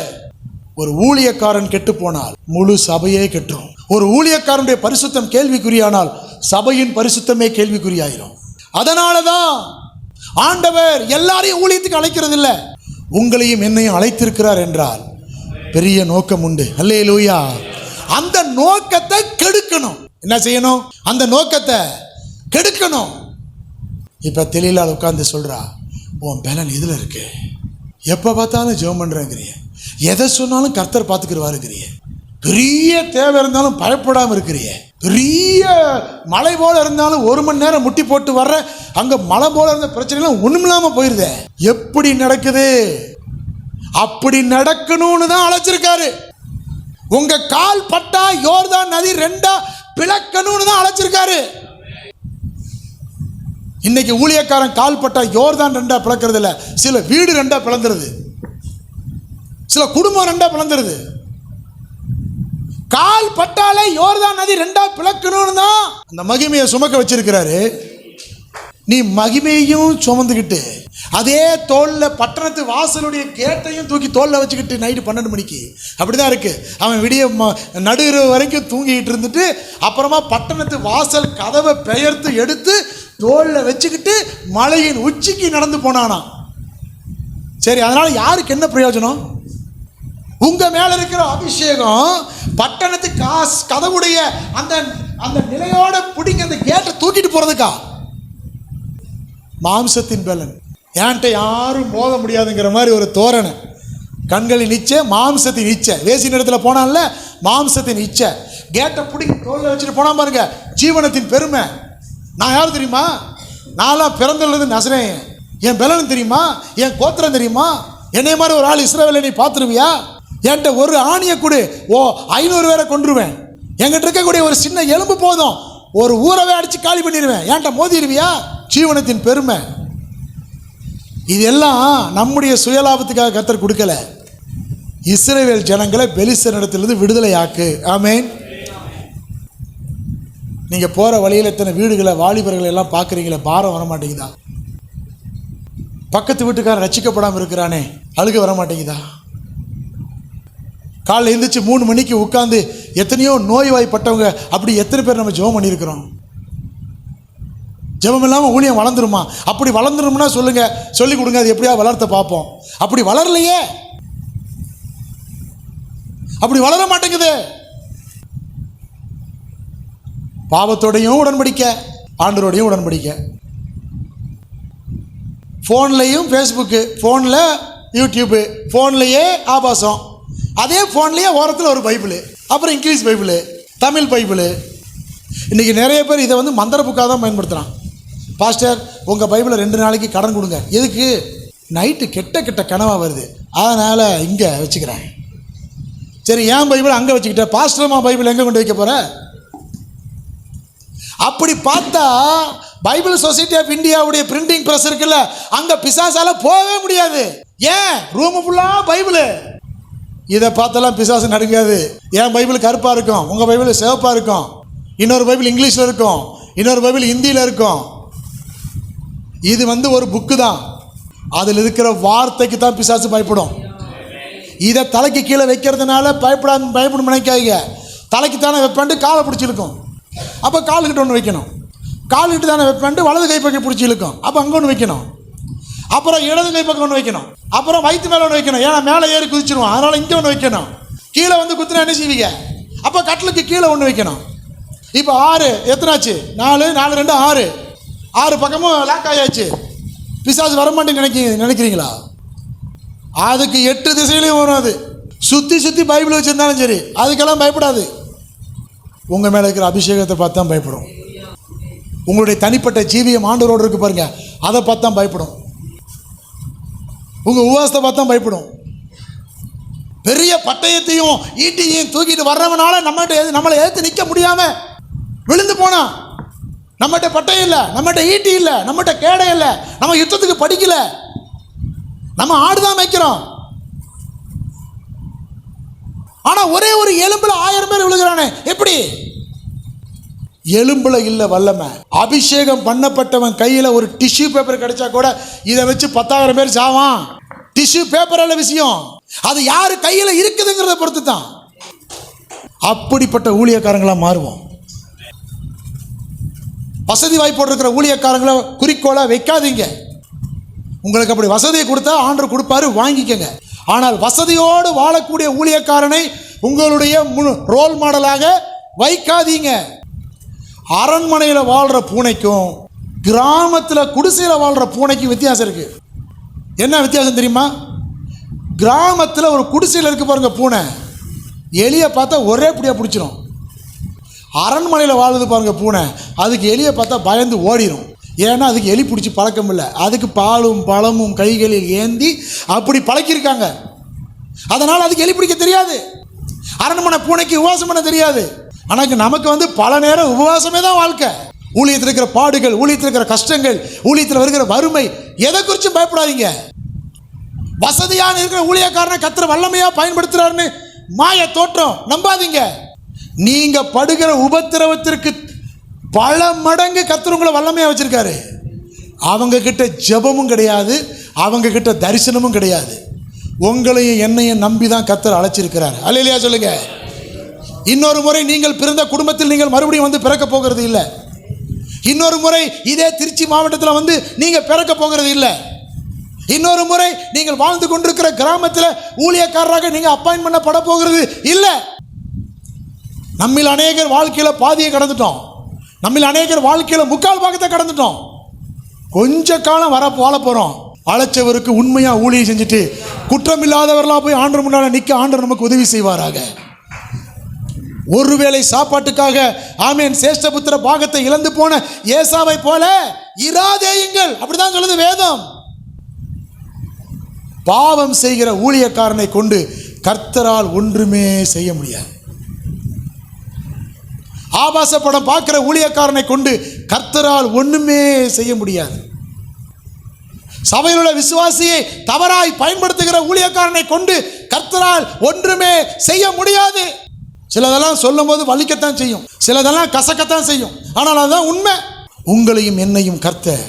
ஒரு ஊழியக்காரன் கெட்டு போனால் முழு சபையே கெட்டுரும். ஒரு ஊழியக்காரனுடைய பரிசுத்தம் கேள்விக்குறியானால் சபையின் பரிசுத்தமே கேள்விக்குறியாயிரும். அதனால தான் ஆண்டவர் எல்லாரையும் ஊழியத்துக்கு அழைக்கிறது இல்லை, உங்களையும் என்னையும் அழைத்திருக்கிறார் என்றால் பெரிய நோக்கம் உண்டு. அல்லேலூயா. அந்த நோக்கத்தை கெடுக்கணும். என்ன செய்யணும்? அந்த நோக்கத்தை கெடுக்கணும். இப்ப தெளிலால் உட்கார்ந்து சொல்றா, உன் பலன் இதுல இருக்கு, எப்ப பார்த்தாலும் ஜெபம் பண்றேங்கிறிய, எதை சொன்னாலும் கர்த்தர் பார்த்துக்கிடுவாருங்கிறிய, பெரிய தேவை இருந்தாலும் பயப்படாம இருக்கிறிய, பெரிய மழை போல இருந்தாலும் 1 மணி நேரம் முட்டி போட்டு வர்ற, அங்க மழை போல இருந்த பிரச்சனைலாம் ஒண்ணுமில்லாம போயிருத. எப்படி நடக்குது? அப்படி நடக்கணும்னு தான் அழைச்சிருக்காரு. உங்க கால் பட்டா யோர்தான் நதி 2 பிளக்கணும்னு தான் அழைச்சிருக்காரு. இன்னைக்கு ஊழியக்காரன் கால் பட்டா யோர்தான் 2 பிளக்கிறது இல்ல, சில வீடு 2 பிளந்துருது, சில குடும்பம் 2 பிளந்துருது. கால் பட்டாலே யோர்தான் நதி 2 பிளக்கணும்னு தான் அந்த மகிமையை சுமக்க வச்சிருக்கிறாரு. நீ மகிமையும் சுமந்துக்கிட்டு அதே தோல்ல பட்டணத்து வாசலுடைய கேட்டையும் தூக்கி தோல்ல வச்சுக்கிட்டு நைட்டு 12 மணிக்கு அப்படிதான் இருக்கு. அவன் விடிய நடுகிற வரைக்கும் தூங்கிட்டு இருந்துட்டு அப்புறமா பட்டணத்து வாசல் கதவை பெயர்த்து எடுத்து தோல்ல வச்சுக்கிட்டு மலையின் உச்சிக்கு நடந்து போனானா. சரி, அதனால யாருக்கு என்ன பிரயோஜனம்? உங்க மேல இருக்கிற அபிஷேகம் பட்டணத்து கதவுடைய அந்த அந்த நிலையோட பிடிங்க அந்த கேட்டை தூக்கிட்டு போறதுக்கா? மாம்சத்தின் பலன். ஏன்ட்ட யாரும் மோத முடியாதுங்கிற மாதிரி ஒரு தோரணை, கண்களின் இச்சை, மாம்சத்தின் இச்சை. வேசின் இடத்துல போனான்ல, மாம்சத்தின் இச்சை. கேட்டை பிடிக்க தோல்ல வச்சுட்டு போனா பாருங்க, ஜீவனத்தின் பெருமை. நான் யார் தெரியுமா? நான்லாம் பிறந்தது நசரேன். என் பலன் தெரியுமா? என் கோத்திரம் தெரியுமா? என்னை மாதிரி ஒரு ஆள் இஸ்ரவேலை நீ பார்த்துருவியா? என்கிட்ட ஒரு ஆணியை கொடு, 500 பேரை கொன்றுவேன். என்கிட்ட இருக்கக்கூடிய ஒரு சின்ன எலும்பு போதும், ஒரு ஊரவே அடிச்சு காலி பண்ணிடுவேன். என்கிட்ட மோதிடுவியா? ஜீவனத்தின் பெருமை. இதெல்லாம் நம்முடைய சுயலாபத்துக்காக கர்த்தர் கொடுக்கல. இஸ்ரவேல் ஜனங்களை பெலிஸ்தரிடத்திலிருந்து விடுதலை ஆக்கு. ஆமென். நீங்க போற வழியில் எத்தனை வீடுகளை, வாலிபர்களை எல்லாம் பார்க்குறீங்களே, பாரம் வர மாட்டேங்குதா? பக்கத்து வீட்டுக்காரன் ரட்சிக்கப்படாமல் இருக்கிறானே, அழுக வர மாட்டேங்குதா? காலையில் எழுந்திரிச்சு 3 மணிக்கு உட்காந்து எத்தனையோ நோய்வாய்ப்பட்டவங்க, அப்படி எத்தனை பேர் நம்ம ஜெபம் பண்ணியிருக்கிறோம்? ஜெபம் இல்லாமல் ஊழியம் வளர்ந்துருமா? அப்படி வளர்ந்துரும்னா சொல்லுங்க, சொல்லி கொடுங்க, அது எப்படியா வளர்த்த பார்ப்போம். அப்படி வளரலையே, அப்படி வளர மாட்டேங்குது. பாவத்தோடையும் உடன்படிக்க, ஆண்டரோடையும் உடன்படிக்க, ஃபோன்லையும் ஃபேஸ்புக்கு, ஃபோனில் யூடியூப்பு, ஃபோன்லேயே ஆபாசம், அதே ஃபோன்லேயே ஓரத்தில் ஒரு பைபிள், அப்புறம் இங்கிலீஷ் பைபிள், தமிழ் பைபிள். இன்றைக்கி நிறைய பேர் இதை வந்து மந்திர புக்காக தான் பயன்படுத்துகிறான். பாஸ்டர், உங்கள் பைபிளை 2 நாளைக்கு கடன் கொடுங்க. எதுக்கு? நைட்டு கெட்ட கெட்ட கனவாக வருது, அதனால் இங்கே வச்சுக்கிறேன். சரி, என் பைபிள் அங்கே வச்சுக்கிட்டேன், பாஸ்டர்மா பைபிள் எங்கே கொண்டு வைக்க போகிற? அப்படி பார்த்தா பைபிள் சொசைட்டி ஆஃப் இந்தியாவுடைய பிரிண்டிங் பிரஸ் இருக்குல்ல, அங்கே பிசாசால போகவே முடியாது. ஏன்? ரூமு ஃபுல்லாக பைபிள். இதை பார்த்தெல்லாம் பிசாசு நடுங்காது. என் பைபிள் கருப்பாக இருக்கும், உங்கள் பைபிள் சிவப்பாக இருக்கும், இன்னொரு பைபிள் இங்கிலீஷில் இருக்கும், இன்னொரு பைபிள் ஹிந்தியில் இருக்கும். இது வந்து ஒரு புக்கு தான், அதில் இருக்கிற வார்த்தைக்கு தான் பிசாசு பயப்படும். இதை தலைக்கு கீழே வைக்கிறதுனால பயப்படும் நினைக்காதீங்க. தலைக்கு தானே வைப்பாண்டு காலை பிடிச்சிருக்கும், அப்போ காலுக்கிட்ட ஒன்று வைக்கணும். காலுக்கிட்ட தானே வைப்பாண்டு வலது கைப்பற்றி பிடிச்சி இழுக்கும், அப்போ அங்கே ஒன்று வைக்கணும். அப்புறம் இடது கை பக்கம் ஒன்று வைக்கணும், அப்புறம் வயிற்று மேலே ஒன்று வைக்கணும், ஏன்னா மேலே ஏறி குதிச்சிருவோம், அதனால் இங்கே ஒன்று வைக்கணும். கீழே வந்து குத்துனா என்ன செய்வீங்க? அப்போ கட்டிலுக்கு கீழே ஒன்று வைக்கணும். இப்போ 6 எத்தனாச்சு? 4 4 2 6 6 பக்கமும் லாக் ஆயாச்சு. பிசாசு வரமாட்டேன்னு நினைக்கிறீங்களா? அதுக்கு 8 திசையிலையும் வரும். அது சுற்றி சுற்றி பைபிள் வச்சுருந்தாலும் சரி, அதுக்கெல்லாம் பயப்படாது. உங்கள் மேலே இருக்கிற அபிஷேகத்தை பார்த்து தான் பயப்படும். உங்களுடைய தனிப்பட்ட ஜீவியம் ஆண்டவரோடு இருக்கு பாருங்க, அதை பார்த்து தான் பயப்படும். உங்கள் உபவாசத்தை பார்த்து தான் பயப்படும். பெரிய பட்டயத்தையும் ஈட்டியையும் தூக்கிட்டு வர்றவனால நம்மளை எதிர்த்து நிற்க முடியாமல் விழுந்து போனா. நம்மகிட்ட பட்டயம் இல்லை, நம்மகிட்ட ஈட்டி இல்லை, நம்மகிட்ட கேடை இல்லை, நம்ம யுத்தத்துக்கு படிக்கல, நம்ம ஆடுதான் வைக்கிறோம். ஆனா ஒரே ஒரு எலும்புல 1000 பேர் விழுகிறானே, எப்படி? எலும்புல இல்ல வல்லமை. அபிஷேகம் பண்ணப்பட்டவன் கையில ஒரு டிஷ்யூ பேப்பர் கிடைச்சா கூட இதை வச்சு 10,000 பேர் சாவான். டிஷ்யூ பேப்பர் அல்ல விஷயம், அது யாரு கையில இருக்குதுங்கிறத பொறுத்து தான். அப்படிப்பட்ட ஊழியக்காரங்களா மாறுவோம். வசதி வாய்ப்போடு இருக்கிற ஊழியக்காரங்களை குறிக்கோளா வைக்காதீங்க. உங்களுக்கு அப்படி வசதியை கொடுத்தா ஆண்டவர் கொடுப்பாரு, வாங்கிக்கங்க. ஆனால் வசதியோடு வாழக்கூடிய ஊழியக்காரனை உங்களுடைய ரோல் மாடலாக வைக்காதீங்க. அரண்மனையில் வாழ்கிற பூனைக்கும் கிராமத்தில் குடிசையில் வாழ்கிற பூனைக்கும் வித்தியாசம் இருக்கு. என்ன வித்தியாசம் தெரியுமா? கிராமத்தில் ஒரு குடிசையில் இருக்கு பாருங்க பூனை, எலியை பார்த்தா ஒரே பிடியாக பிடிச்சிரும். அரண்மனையில் வாழுது பாருங்க பூனை, அதுக்கு எலியை பார்த்தா பயந்து ஓடிடும். ஏன்னா அதுக்கு எலி பிடிச்சி பழக்கம் இல்லை, அதுக்கு பாலும் பழமும் கைகளில் ஏந்தி அப்படி பழக்கியிருக்காங்க. அதனால் அதுக்கு எலி பிடிக்க தெரியாது. அரண்மனை பூனைக்கு உபவாசம் பண்ண தெரியாது. ஆனால் நமக்கு பல நேரம் உபவாசமே தான் வாழ்க்கை. ஊழியத்தில் இருக்கிற பாடுகள், ஊழியத்தில் இருக்கிற கஷ்டங்கள், ஊழியத்தில் வருகிற வறுமை, எதை குறித்தும் பயப்படாதீங்க. வசதியான இருக்கிற ஊழியக்காரனை கர்த்தர் வல்லமையா பயன்படுத்துறாருன்னு மாய தோற்றம் நம்பாதீங்க. நீங்க படுகிற உபத்திரவத்திற்கு பல மடங்கு கர்த்தர் உங்களை வல்லமையா வச்சிருக்காரு. அவங்க கிட்ட ஜெபமும் கிடையாது, அவங்க கிட்ட தரிசனமும் கிடையாது. உங்களையும் என்னையும் நம்பி தான் கர்த்தர் அழைச்சிருக்கிறார். அல்லேலூயா சொல்லுங்க. இன்னொரு முறை நீங்கள் பிறந்த குடும்பத்தில் நீங்கள் மறுபடியும் பிறக்க போகிறது இல்லை. இன்னொரு முறை இதே திருச்சி மாவட்டத்தில் நீங்க பிறக்க போகிறது இல்லை. இன்னொரு முறை நீங்கள் வாழ்ந்து கொண்டிருக்கிற கிராமத்தில் ஊழியக்காரராக நீங்க அப்பாயின்ட் பண்ணப்பட போகிறது இல்லை. நம்மில் அநேகர் வாழ்க்கையில பாதியை கடந்துட்டோம். நம்மில் அநேகர் வாழ்க்கையில 3/4 பாகத்தை கடந்துட்டோம். கொஞ்ச காலம் வாழ போறோம். அழைச்சவருக்கு உண்மையா ஊழியம் செஞ்சுட்டு குற்றம் இல்லாதவர்களா போய் ஆண்டவர் முன்னால நிற்க ஆண்டவர் நமக்கு உதவி செய்வாராக. ஒருவேளை சாப்பாட்டுக்காக ஆமேன் சேஷ்டபுத்திர பாகத்தை இழந்து போன ஏசாவை போல இராதேயுங்கள், அப்படிதான் சொல்லுது வேதம். பாவம் செய்கிற ஊழியக்காரனை கொண்டு கர்த்தரால் ஒன்றுமே செய்ய முடியாது. ஆபாச படம் பார்க்கிற ஊழியக்காரனை கொண்டு கர்த்தரால் ஒண்ணுமே செய்ய முடியாது. சபையில் உள்ள விசுவாசியை தவறாய் பயன்படுத்துகிற ஊழியக்காரனை கொண்டு கர்த்தரால் ஒன்றுமே செய்ய முடியாது. சிலதெல்லாம் சொல்லும் போது வலிக்கத்தான் செய்யும், சிலதெல்லாம் கசக்கத்தான் செய்யும். ஆனால் அதுதான் உண்மை. உங்களையும் என்னையும் கர்த்தர்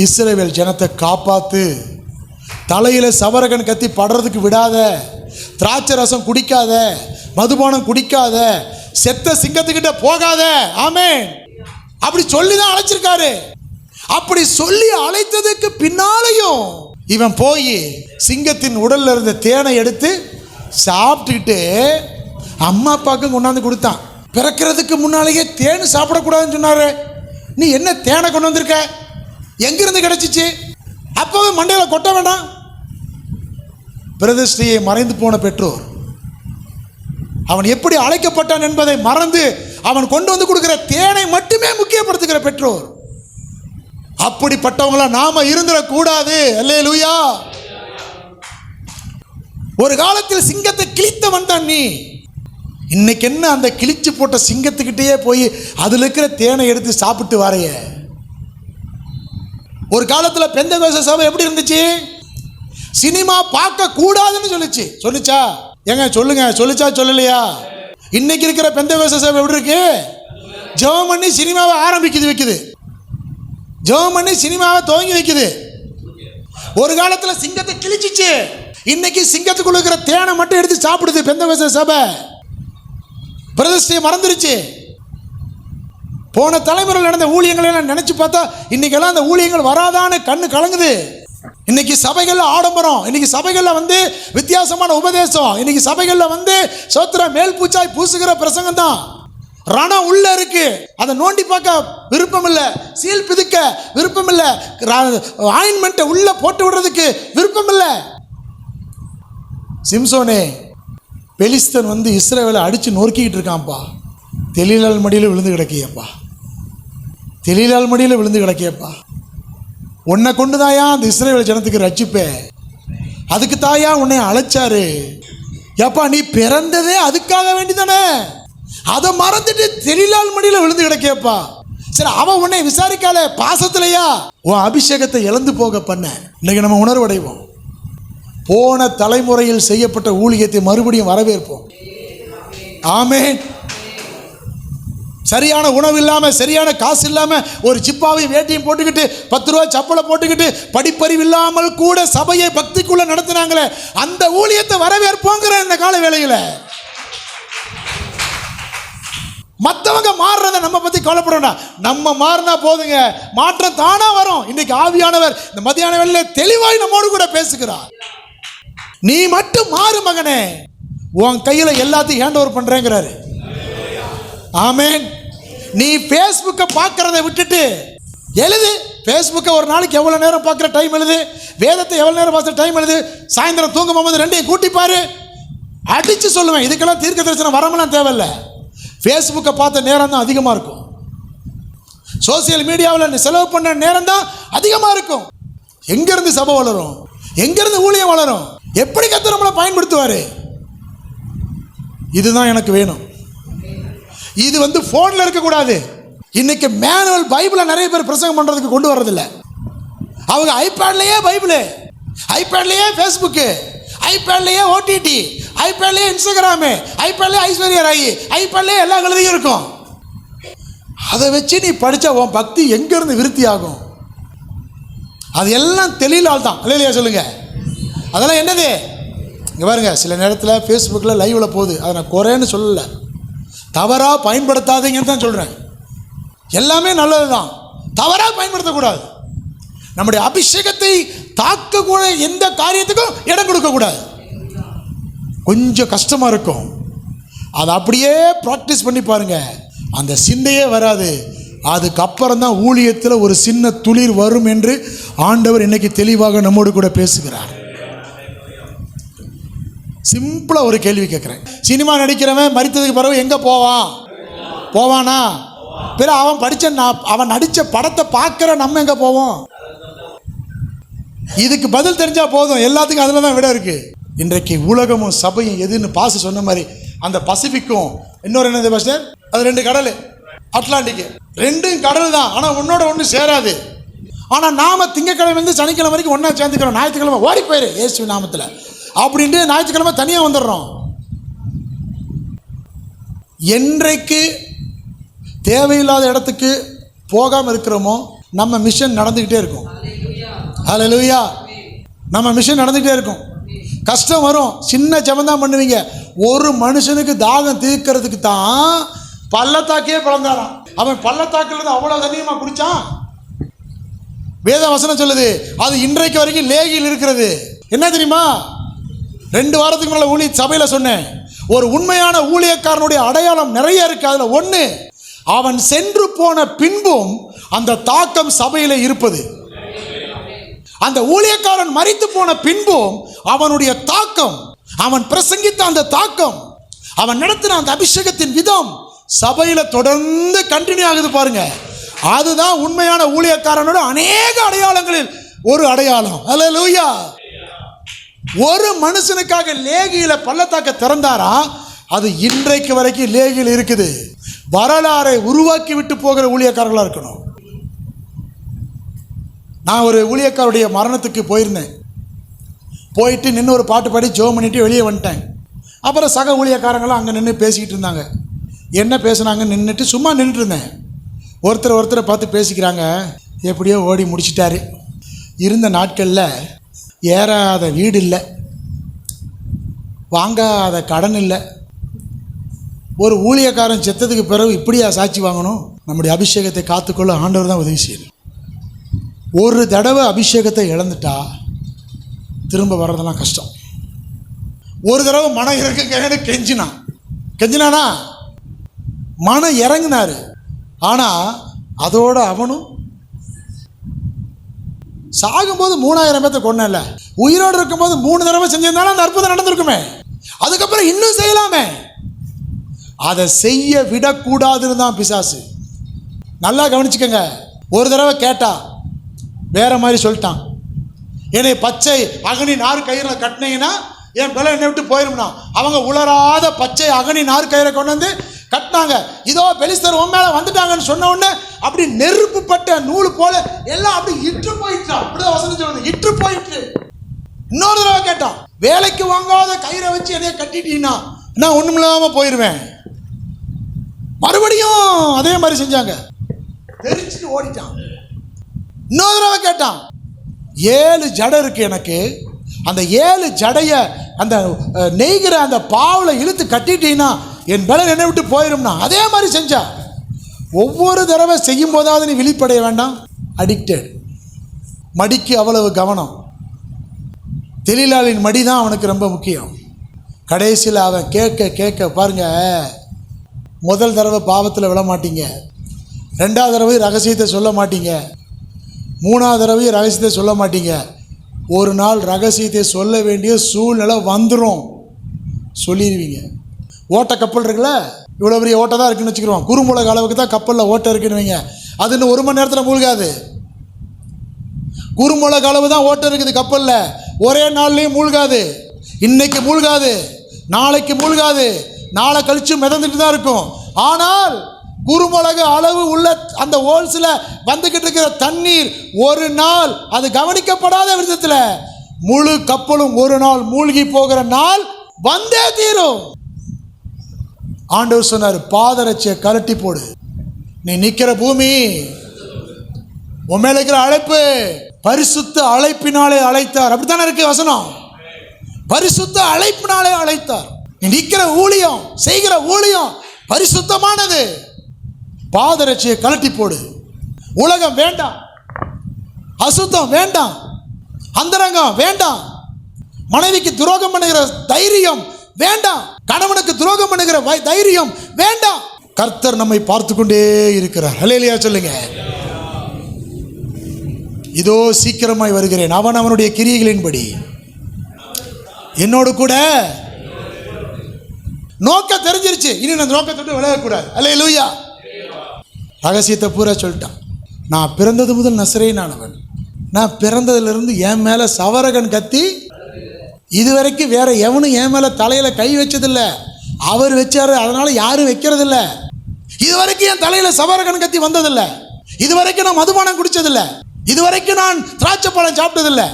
இஸ்ரவேல் ஜனத்தை காப்பாத்து, தலையில சவரகன் கத்தி படுறதுக்கு விடாத, திராட்சை ரசம் குடிக்காத, மதுபானம் குடிக்காத, செத்த சிங்கத்துக்கிட்ட போகாத, ஆமென், அப்படி சொல்லிதான் அழைச்சிருக்காரு. அப்படி சொல்லி அழைத்ததுக்கு பின்னாலையும் இவன் போய் சிங்கத்தின் உடல்ல இருந்த தேனை எடுத்து சாப்பிட்டுக்கிட்டு அம்மா அப்பாவுக்கும் கொண்டாந்து கொடுத்தான். பிறக்கிறதுக்கு முன்னாலேயே தேன் சாப்பிடக்கூடாதுன்னு சொன்னாரு. நீ என்ன தேனை கொண்டு வந்திருக்க, எங்கிருந்து கிடைச்சிச்சு? அப்பவே மண்டையில கொட்ட வேண்டாம். பிரதிஷ்டையை மறைந்து போன பெற்றோர், அவன் எப்படி அழைக்கப்பட்டான் என்பதை மறந்து அவன் கொண்டு வந்து கொடுக்கிற தேனை மட்டுமே முக்கியப்படுத்துகிற பெற்றோர். அப்படிப்பட்டவங்கள நாம இருந்துடக்கூடாது. அல்லேலூயா. ஒரு காலத்தில் சிங்கத்தை கிழித்தவன் தான் நீ. இன்னைக்கு என்ன அந்த கிழிச்சு போட்ட சிங்கத்துக்கிட்டே போய் அதுல இருக்கிற தேனை எடுத்து சாப்பிட்டு வரைய. ஒரு காலத்தில் பெந்தகோஸ்தே சபை எப்படி இருந்துச்சு? சினிமா பார்க்க கூடாதுன்னு சொல்லிச்சா? ஏங்க சொல்லுங்க, சொல்லிச்சா சொல்லலையா? இன்னைக்கு இருக்கிற பெந்தகோஸ்தே சபை எப்படி இருக்கு? ஜெபம் பண்ணி சினிமாவை வைக்குது, ஜெபம் பண்ணி சினிமாவை துவங்கி வைக்குது. ஒரு காலத்தில் சிங்கத்தை கிழிச்சிச்சு, இன்னைக்கு சிங்கத்துக்குள்ள இருக்கிற தேனை மட்டும் எடுத்து சாப்பிடுது பெந்தகோஸ்தே சபை. பிரதிஷ்டையை மறந்துருச்சு. போன தலைமுறையில் நடந்த ஊழியங்களை நினைச்சு பார்த்தா இன்னைக்கெல்லாம் அந்த ஊழியங்கள் வராதான்னு கண்ணு கலங்குது. இன்னைக்கு சபைகள்ல ஆடம்பரம், இன்னைக்கு சபைகள்ல வித்தியாசமான உபதேசம், இன்னைக்கு சபைகள்ல சோத்திர மேல் பூச்சாய் பூசுகிற பிரசங்கம் தான். ரணம் உள்ள இருக்கு, அதை நோண்டி பார்க்க விருப்பம் இல்லை, சீல் பிதுக்க விருப்பம் இல்லை, ஆயின்மெண்ட்டை உள்ள போட்டு விடுறதுக்கு விருப்பம் இல்லை. சிம்சோனே, பெலிஸ்தன் இஸ்ரவேலை அடிச்சு நொறுக்கிட்டு இருக்கான்ப்பா. தெலீலாள் மடியில் விழுந்து கிடக்கியப்பா, தெலீலாள் மடியில் விழுந்து கிடக்கியப்பா. உன்னை கொண்டு தாயா அந்த இஸ்ரவேல் ஜனத்துக்கு ரட்சிப்பே, அதுக்கு தாயா உன்னை அழைச்சாரு. ஏப்பா நீ பிறந்ததே அதுக்காக வேண்டிதானே, அதை மறந்துட்டு தெலீலாள் மடியில் விழுந்து கிடக்கியப்பா. சரி, அவன் உன்னை விசாரிக்கால பாசத்திலையா உன் அபிஷேகத்தை இழந்து போக பண்ண. இன்னைக்கு நம்ம உணர்வடைவோம், போன தலைமுறையில் செய்யப்பட்ட ஊழியத்தை மறுபடியும் வரவேற்போம். ஆமென். சரியான உணவு இல்லாமல், சரியான காசு இல்லாமல், ஒரு சிப்பாவையும் வேட்டியும் போட்டுக்கிட்டு 10 ரூபா சப்பலை போட்டுக்கிட்டு படிப்பறிவு இல்லாமல் கூட சபையை பக்திக்குள்ள நடத்தினாங்களே, அந்த ஊழியத்தை வரவேற்போங்கிற இந்த கால வேளையில். மற்றவங்க மாறுறத நம்ம பற்றி கவலைப்படணும், நம்ம மாறினா போதுங்க, மாற்றம் தானா வரும். இன்னைக்கு ஆவியானவர் இந்த மத்தியான வேளையில் தெளிவாய் நம்மோடு கூட பேசுகிறார். நீ மட்டும் மாறு மகனே, உன் கையில் எல்லாத்தையும் ஹேண்ட் ஓவர் பண்றேங்கிறாரு. ஆமென். நீ ஃபேஸ்புக்கை பார்க்கறத விட்டுட்டு எழுது. ஃபேஸ்புக்கை ஒரு நாளைக்கு எவ்வளோ நேரம் பார்க்குற டைம் எழுது, வேதத்தை எவ்வளோ நேரம் பார்க்குற டைம் எழுது, சாயந்தரம் தூங்கும் போது ரெண்டையும் கூட்டி பாரு. அடித்து சொல்லுவேன், இதுக்கெல்லாம் தீர்க்க தரிசனம் வரமெல்லாம் தேவையில்லை. ஃபேஸ்புக்கை பார்த்த நேரம் தான் அதிகமாக இருக்கும், சோசியல் மீடியாவில் செலவு பண்ண நேரம் தான் அதிகமாக இருக்கும். எங்கேருந்து சபை வளரும், எங்கேருந்து ஊழியம் வளரும், எப்படி கர்த்தர் நம்மளை பயன்படுத்துவார்? இதுதான் எனக்கு வேணும். இது ஃபோனில் இருக்கக்கூடாது. இன்னைக்கு மேனுவல் பைபிளை நிறைய பேர் பிரசங்கம் பண்ணுறதுக்கு கொண்டு வர்றதில்லை. அவங்க ஐபேட்லேயே பைபிளு, ஐபேட்லேயே ஃபேஸ்புக்கு, ஐபேட்லேயே ஓடிடி, ஐபேட்லேயே இன்ஸ்டாகிராமு, ஐபேட்லேயே ஐஸ்வர்யா ராய், ஐபேட்லேயே எல்லா கழுதையும் இருக்கும். அதை வச்சு நீ படித்தா உன் பக்தி எங்கேருந்து விருத்தி ஆகும்? அது எல்லாம் தெளிவால் தான். இல்லையா சொல்லுங்க, அதெல்லாம் என்னது? இங்கே பாருங்க, சில நேரத்தில் ஃபேஸ்புக்கில் லைவில் போகுது, அதை நான் குறைன்னு சொல்லலை, தவறாக பயன்படுத்தாதீங்கன்னு தான் சொல்கிறேன். எல்லாமே நல்லது தான், தவறாக பயன்படுத்தக்கூடாது. நம்முடைய அபிஷேகத்தை தாக்கக்கூட எந்த காரியத்துக்கும் இடம் கொடுக்கக்கூடாது. கொஞ்சம் கஷ்டமாக இருக்கும், அதை அப்படியே ப்ராக்டிஸ் பண்ணி பாருங்கள், அந்த சிந்தையே வராது. அதுக்கப்புறம் தான் ஊழியத்தில் ஒரு சின்ன துளிர் வரும் என்று ஆண்டவர் இன்னைக்கு தெளிவாக நம்மோடு கூட பேசுகிறார். சிம்பிளாக ஒரு கேள்வி கேட்குறேன், சினிமா நடிக்கிறவன் மரித்ததுக்கு பிறகு எங்கே போவானா? பிற அவன் நடித்த படத்தை பார்க்குற நம்ம எங்கே போவோம்? இதுக்கு பதில் தெரிஞ்சால் போதும், எல்லாத்துக்கும் அதில் தான் விட இருக்குது. இன்றைக்கு உலகமும் சபையும் எதுன்னு பாசு சொன்ன மாதிரி, அந்த பசிபிக்கும் இன்னொரு என்னது பாஸ்டர், அது 2 கடல், அட்லாண்டிக்கு, 2 கடல் தான், ஆனால் ஒன்னோட ஒன்று சேராது. ஆனால் நாம் திங்கக்கிழமை சனிக்கிழமை வரைக்கும் ஒன்றா சேர்ந்துக்கிறோம். ஞாயிற்றுக்கிழமை ஓடி போயிரு இயேசு நாமத்தில் அப்படின்ட்டு ஞாயிற்றுக்கிழமை தனியாக வந்துடுறோம். என்றைக்கு தேவையில்லாத இடத்துக்கு போகாமல் இருக்கிறோமோ நம்ம மிஷன் நடந்துக்கிட்டே இருக்கும். ஹல்லேலூயா. நம்ம மிஷன் நடந்துக்கிட்டே இருக்கும். கஷ்டம் வரும், சின்ன ஜெபம் பண்ணுவீங்க. ஒரு மனுஷனுக்கு தாகம் தீர்க்கிறதுக்கு தான் பள்ளத்தாக்கே பிளந்தாராம். அவன் பள்ளத்தாக்கில் இருந்து அவ்வளோ தண்ணியமாக குடித்தான். வேத வசனம் சொல்லுது, அது இன்றைக்கு வரைக்கும் லேகியில் இருக்கிறது. என்ன தெரியுமா? 2 வாரத்துக்கு மேலே சபையில் சொன்னேன், ஒரு உண்மையான ஊழியக்காரனுடைய அடையாளம் நிறைய இருக்கு. அதில் ஒன்று, அவன் சென்று போன பின்பும் அந்த தாக்கம் சபையில் இருப்பது. அந்த ஊழியக்காரன் மரித்து போன பின்பும் அவனுடைய தாக்கம், அவன் பிரசங்கித்த அந்த தாக்கம், அவன் நடத்தின அந்த அபிஷேகத்தின் விதம் சபையில் தொடர்ந்து கண்டினியூ ஆகுது பாருங்க. அதுதான் உண்மையான ஊழியக்காரனோட அநேக அடையாளங்களில் ஒரு அடையாளம். ஹல்லேலூயா. ஒரு மனுஷனுக்காக லேகியில பள்ளத்தாக்க திறந்தாரா, அது இன்றைக்கு வரைக்கும் லேகியில் இருக்குது. வரலாறை உருவாக்கி விட்டு போகிற ஊழியக்காரர்களாக இருக்கணும். நான் ஒரு ஊழியக்காரருடைய மரணத்துக்கு போயிருந்தேன். போயிட்டு நின்று ஒரு பாட்டு பாடி ஜெபம் பண்ணிட்டு வெளியே வந்துட்டேன். அப்புறம் சக ஊழியக்காரங்களாம் அங்கே நின்று பேசிக்கிட்டு இருந்தாங்க. என்ன பேசுனாங்க, நின்றுட்டு சும்மா நின்றுட்டு இருந்தேன். ஒருத்தரை பார்த்து பேசிக்கிறாங்க, எப்படியோ ஓடி முடிச்சிட்டாரு. இருந்த நாட்களில் ஏறாத வீடு இல்லை, வாங்காத கடன் இல்லை. ஒரு ஊழியக்காரன் செத்ததுக்கு பிறகு இப்படியா சாட்சி வாங்கணும்? நம்முடைய அபிஷேகத்தை காத்துக்கொள்ள ஆண்டவர் தான் உதவி செய்யணும். ஒரு தடவை அபிஷேகத்தை இழந்துட்டா திரும்ப வர்றதெல்லாம் கஷ்டம். ஒரு தடவை மனம் இறங்குங்க கெஞ்சினானா மனம் இறங்கினாரு. ஆனால் அதோட அவனும் சாகும்போது 3000 பேர்த்த கொன்னல, உயிரோடு இருக்கும்போது 3 தடவை செஞ்சிருந்தாலும் அந்த அற்புதம் நடந்திருக்குமே. அதுக்கப்புறம் இன்னும் செய்யலாமே. அதை செய்ய விடக்கூடாதுன்னு தான் பிசாசு. நல்லா கவனிச்சுக்கங்க. ஒரு தடவை கேட்டா வேற மாதிரி சொல்லிட்டான். என்னை பச்சை அகனி நார் கயிறுல கட்டினீங்கன்னா என் பலம் என்னை விட்டு போயிரும்னா, அவங்க உலராத பச்சை அகனி நார் கயிறை கொண்டு வந்து கட்டினாங்க. இதோ பெலிஸ்தர் உன் மேல வந்துட்டாங்கன்னு சொன்ன உடனே அப்படி நெருப்பு பட்ட நூல் போல எல்லாம் அப்படி இற்று போயிட்டு, அப்படிதான் வசனம் சொல்லுது, இற்று போயிட்டு. இன்னொரு தடவை கேட்டான், வேலைக்கு வாங்காத கயிறை வச்சு என்னைய கட்டிட்டீங்கன்னா நான் ஒண்ணுமில்லாம போயிருவேன். மறுபடியும் அதே மாதிரி செஞ்சாங்க, தெரிச்சுட்டு ஓடிட்டான். இன்னொரு தடவை கேட்டான், 7 ஜடை இருக்கு எனக்கு, அந்த 7 ஜடைய அந்த நெய்கிற அந்த பாவில் இழுத்து கட்டிட்டீங்கன்னா என் பலன் என்னை விட்டு போயிரும்னா அதே மாதிரி செஞ்சா. ஒவ்வொரு தடவை செய்யும் போதாவது நீ விழிப்படைய வேண்டாம். அடிக்டட். மடிக்கு அவ்வளவு கவனம். தெளிலாளின் மடி தான் அவனுக்கு ரொம்ப முக்கியம். கடைசியில் அவன் கேட்க கேட்க பாருங்க, முதல் தடவை பாவத்தில் விழ மாட்டீங்க, 2வது தடவை ரகசியத்தை சொல்ல மாட்டீங்க, 3வது தடவை ரகசியத்தை சொல்ல மாட்டீங்க. ஒரு நாள் ரகசியத்தை சொல்ல வேண்டிய சூழ்நிலை வந்துடும், சொல்லிடுவீங்க. ஓட்ட கப்பல் இருக்குல்ல, இவ்வளோ பெரிய ஓட்டை தான் இருக்குன்னு வச்சுக்கிறோம், குறுமுளகு அளவுக்கு தான் கப்பலில் ஓட்டை இருக்குன்னு வைங்க. அது இன்னும் 1 மணி நேரத்தில் மூழ்காது. குறுமுளகு அளவு தான் ஓட்டை இருக்குது கப்பலில், ஒரே நாள்லேயும் மூழ்காது. இன்னைக்கு மூழ்காது, நாளைக்கு மூழ்காது, நாளை கழிச்சு மிதந்துட்டு தான் இருக்கும். ஆனால் குறுமுளகு அளவு உள்ள அந்த ஹோல்ஸில் வந்துக்கிட்டு இருக்கிற தண்ணீர் ஒரு நாள் அது கவனிக்கப்படாத விதத்தில் முழு கப்பலும் ஒரு நாள் மூழ்கி போகிற நாள் வந்தே தீரும். ஆண்டவர் சொன்னார், பாதரட்சியை கலட்டி போடு, நீ நிற்கிற பூமி உன் மேல இருக்கிற அழைப்பு பரிசுத்த அழைப்பினாலே அழைத்தார். அப்படித்தானே இருக்கு வசனம், பரிசுத்த அழைப்பினாலே அழைத்தார். நீ நிற்கிற ஊழியம், செய்கிற ஊழியம் பரிசுத்தமானது. பாதரட்சியை கலட்டி போடு. உலகம் வேண்டாம், அசுத்தம் வேண்டாம், அந்தரங்கம் வேண்டாம், மனைவிக்கு துரோகம் பண்ணுகிற தைரியம் வேண்டாம், கணவனுக்கு துரோகம் பண்ணுகிற தைரியம் வேண்டாம். கர்த்தர் நம்மை பார்த்து கொண்டே இருக்கிறார். ஹல்லேலூயா சொல்லுங்க. இதோ சீக்கிரமாய் வருகிறேன், அவன் அவனுடைய கிரியைகளின்படி என்னோடு கூட. நோக்கம் தெரிஞ்சிருச்சு, இனி நான் நோக்கத்தை விட்டு விலகக்கூடாது. ஹல்லேலூயா. ரகசியத்தை பூரா சொல்லிட்டான். நான் பிறந்தது முதல் நசரேயனானவன். நான் பிறந்ததிலிருந்து என் மேலே சவரகன் கத்தி இதுவரைக்கும் வேற எவனும் என் மேலே தலையில் கை வச்சதில்லை. அவர் வச்சாரு, அதனால யாரும் வைக்கிறதில்ல. இதுவரைக்கும் என் தலையில் சவரகன் கத்தி வந்ததில்லை. இதுவரைக்கும் நான் மதுபானம் குடிச்சதில்லை. இதுவரைக்கும் நான் திராட்சை பழம் சாப்பிட்டதில்லை.